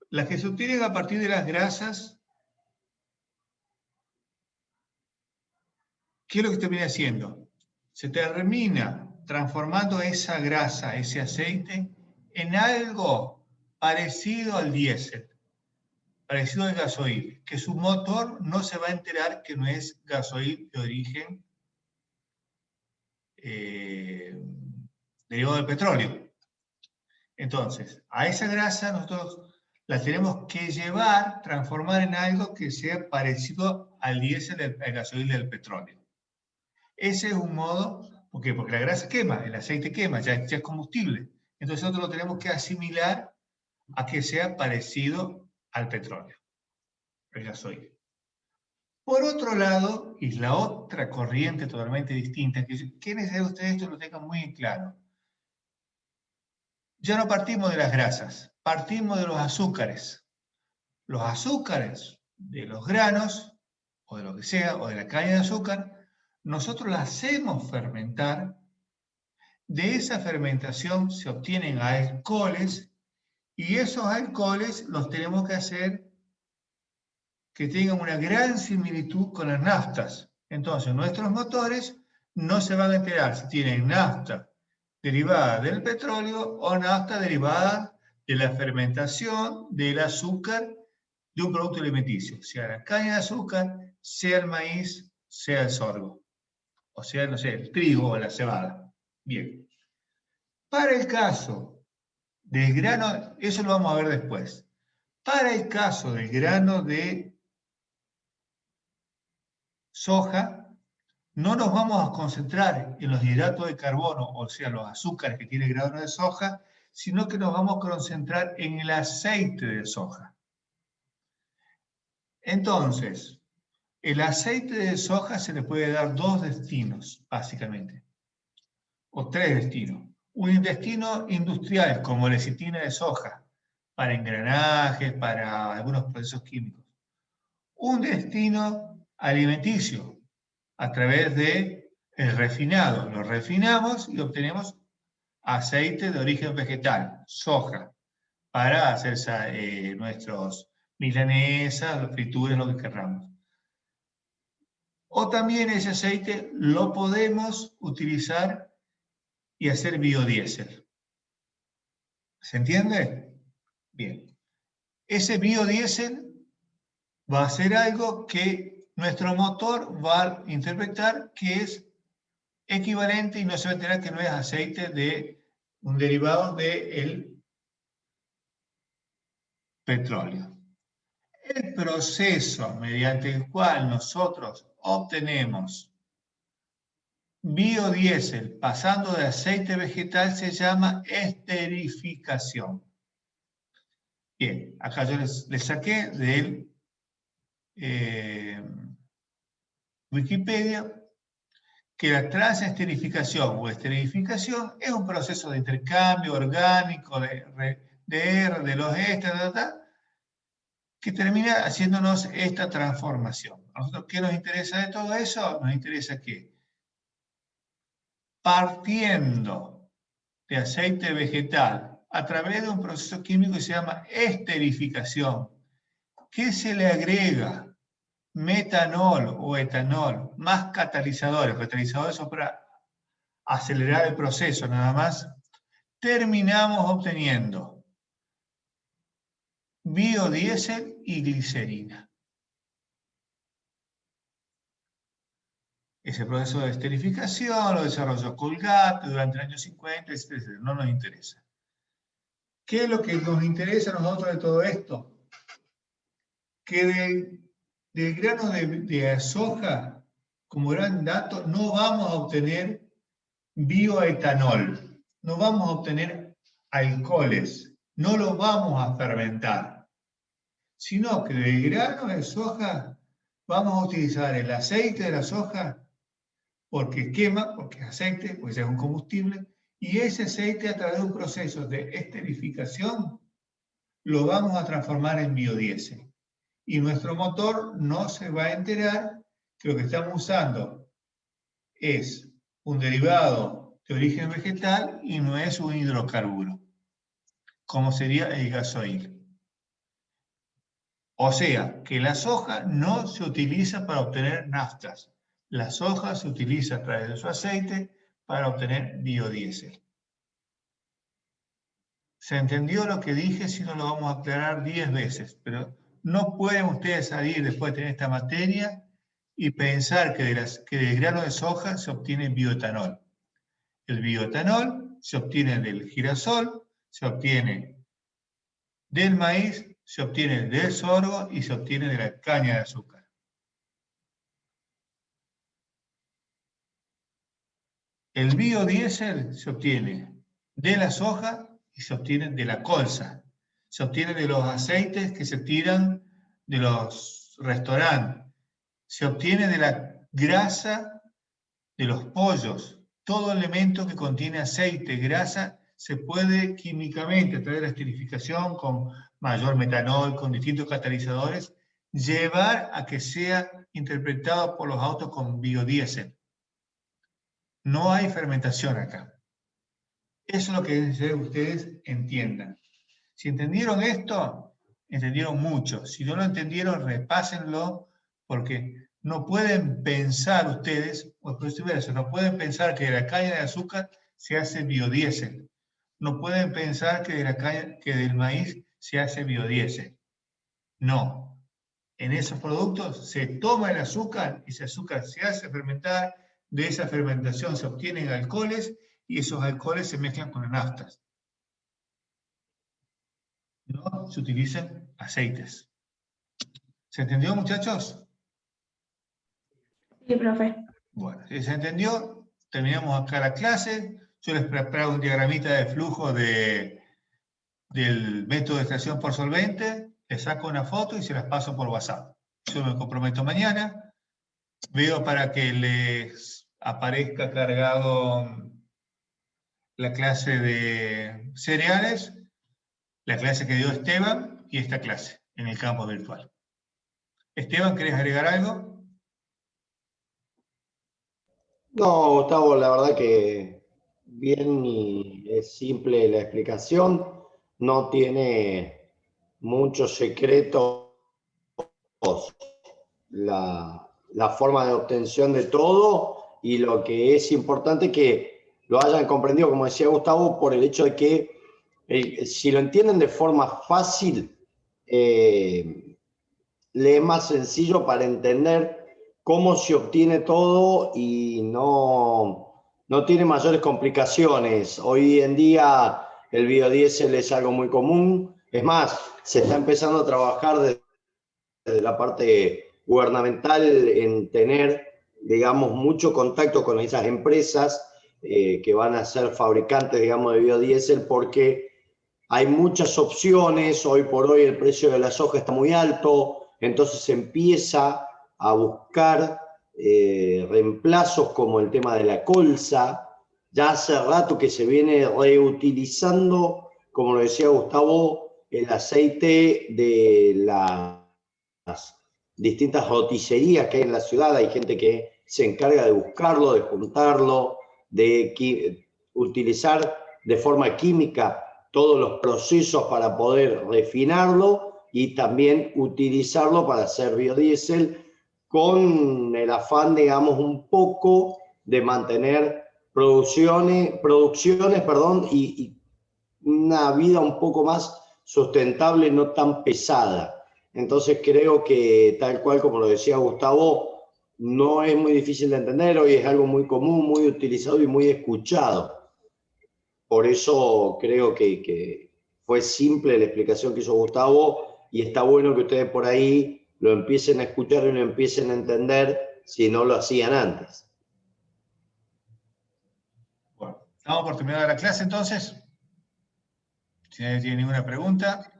Las que se obtienen a partir de las grasas, ¿qué es lo que termina haciendo? Se termina transformando esa grasa, ese aceite, en algo parecido al diésel, parecido al gasoil, que su motor no se va a enterar que no es gasoil de origen derivado del petróleo. Entonces, a esa grasa nosotros la tenemos que llevar, transformar en algo que sea parecido al diésel, al gasoil del petróleo. Ese es un modo, ¿por qué? Porque la grasa quema, el aceite quema, ya es combustible. Entonces nosotros lo tenemos que asimilar a que sea parecido al petróleo, el gasoil. Por otro lado, y la otra corriente totalmente distinta, que es necesario que ustedes esto lo tengan muy en claro. Ya no partimos de las grasas, partimos de los azúcares. Los azúcares de los granos, o de lo que sea, o de la caña de azúcar, nosotros la hacemos fermentar. De esa fermentación se obtienen alcoholes, y esos alcoholes los tenemos que hacer que tengan una gran similitud con las naftas. Entonces, nuestros motores no se van a enterar si tienen nafta derivada del petróleo o nafta derivada de la fermentación del azúcar de un producto alimenticio, sea la caña de azúcar, sea el maíz, sea el sorgo, o sea, no sé, el trigo o la cebada. Bien. Para el caso del grano, eso lo vamos a ver después. Para el caso del grano de soja, no nos vamos a concentrar en los hidratos de carbono, o sea, los azúcares que tiene el grano de soja, sino que nos vamos a concentrar en el aceite de soja. Entonces, el aceite de soja se le puede dar dos destinos, básicamente, o tres destinos. Un destino industrial, como lecitina de soja, para engranajes, para algunos procesos químicos. Un destino alimenticio, a través de el refinado. Lo refinamos y obtenemos aceite de origen vegetal, soja, para hacer nuestros milanesas, frituras, lo que queramos. O también ese aceite lo podemos utilizar y hacer biodiesel. ¿Se entiende? Bien. Ese biodiesel va a ser algo que nuestro motor va a interpretar que es equivalente y no se va a enterar que no es aceite de un derivado del petróleo. El proceso mediante el cual nosotros obtenemos biodiesel pasando de aceite vegetal se llama esterificación. Bien, acá yo les saqué del Wikipedia que la transesterificación o esterificación es un proceso de intercambio orgánico de los ésteres, que termina haciéndonos esta transformación. ¿A nosotros qué nos interesa de todo eso? Nos interesa que partiendo de aceite vegetal a través de un proceso químico que se llama esterificación, que se le agrega metanol o etanol, más catalizadores. Catalizadores son para acelerar el proceso nada más. Terminamos obteniendo biodiesel y glicerina. Ese proceso de esterificación lo desarrolló Colgate durante el año 50, etc. No nos interesa. ¿Qué es lo que nos interesa a nosotros de todo esto? Que del grano de soja, como gran dato, no vamos a obtener bioetanol, no vamos a obtener alcoholes, no lo vamos a fermentar, sino que del grano de soja vamos a utilizar el aceite de la soja porque quema, porque es aceite, porque es un combustible, y ese aceite a través de un proceso de esterificación lo vamos a transformar en biodiesel. Y nuestro motor no se va a enterar que lo que estamos usando es un derivado de origen vegetal y no es un hidrocarburo, como sería el gasoil. O sea, que la soja no se utiliza para obtener naftas. La soja se utiliza a través de su aceite para obtener biodiesel. ¿Se entendió lo que dije? Si no, lo vamos a aclarar 10 veces, pero no pueden ustedes salir después de tener esta materia y pensar que del grano de soja se obtiene bioetanol. El bioetanol se obtiene del girasol, se obtiene del maíz, se obtiene del sorgo y se obtiene de la caña de azúcar. El biodiesel se obtiene de la soja y se obtiene de la colza. Se obtiene de los aceites que se tiran de los restaurantes. Se obtiene de la grasa de los pollos. Todo elemento que contiene aceite, grasa, se puede químicamente, a través de la esterificación, con mayor metanol, con distintos catalizadores, llevar a que sea interpretado por los autos con biodiesel. No hay fermentación acá. Eso es lo que ustedes entiendan. Si entendieron esto, entendieron mucho. Si no lo entendieron, repásenlo, porque no pueden pensar ustedes, o viceversa, no pueden pensar que de la caña de azúcar se hace biodiesel. No pueden pensar que del maíz se hace biodiesel. No. En esos productos se toma el azúcar y ese azúcar se hace fermentar. De esa fermentación se obtienen alcoholes y esos alcoholes se mezclan con naftas. No se utilizan aceites. ¿Se entendió, muchachos? Sí, profe. Bueno, si se entendió, terminamos acá la clase. Yo les preparo un diagramita de flujo de del método de extracción por solvente, le saco una foto y se las paso por WhatsApp. Yo me comprometo mañana, veo para que les aparezca cargado la clase de cereales, la clase que dio Esteban y esta clase en el campo virtual. Esteban, ¿querés agregar algo? No, Gustavo, la verdad que bien y es simple la explicación, no tiene muchos secretos la forma de obtención de todo, y lo que es importante que lo hayan comprendido, como decía Gustavo, por el hecho de que si lo entienden de forma fácil, le es más sencillo para entender cómo se obtiene todo y no tiene mayores complicaciones. Hoy en día el biodiesel es algo muy común, es más, se está empezando a trabajar desde la parte gubernamental en tener, digamos, mucho contacto con esas empresas que van a ser fabricantes, digamos, de biodiesel, porque hay muchas opciones. Hoy por hoy el precio de la soja está muy alto, entonces se empieza a buscar reemplazos como el tema de la colza. Ya hace rato que se viene reutilizando, como lo decía Gustavo, el aceite de las distintas roticerías que hay en la ciudad. Hay gente que se encarga de buscarlo, de juntarlo, de utilizar de forma química todos los procesos para poder refinarlo y también utilizarlo para hacer biodiesel, con el afán, digamos, un poco de mantener producciones, y una vida un poco más sustentable, no tan pesada. Entonces creo que, tal cual como lo decía Gustavo, no es muy difícil de entender. Hoy es algo muy común, muy utilizado y muy escuchado. Por eso creo que fue simple la explicación que hizo Gustavo, y está bueno que ustedes por ahí lo empiecen a escuchar y lo empiecen a entender si no lo hacían antes. Bueno, estamos por terminar la clase entonces. Si nadie tiene ninguna pregunta.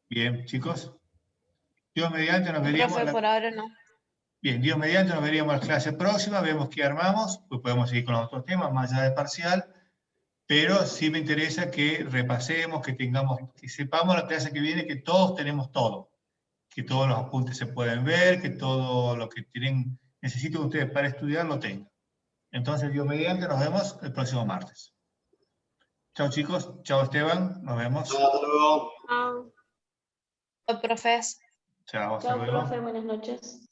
Bien, chicos. Dios mediante nos veríamos. Profe, por ahora no. Bien, Dios mediante nos veríamos en la clase próxima, vemos qué armamos, pues podemos seguir con los otros temas más allá de parcial, pero sí me interesa que repasemos, que sepamos la clase que viene, que todos tenemos todo, que todos los apuntes se pueden ver, que todo lo que necesitan ustedes para estudiar lo tengan. Entonces, Dios mediante, nos vemos el próximo martes. Chao chicos, chao Esteban, nos vemos. Hasta luego. Chao. Profes. Chao, hasta Chao, luego. profe, buenas noches.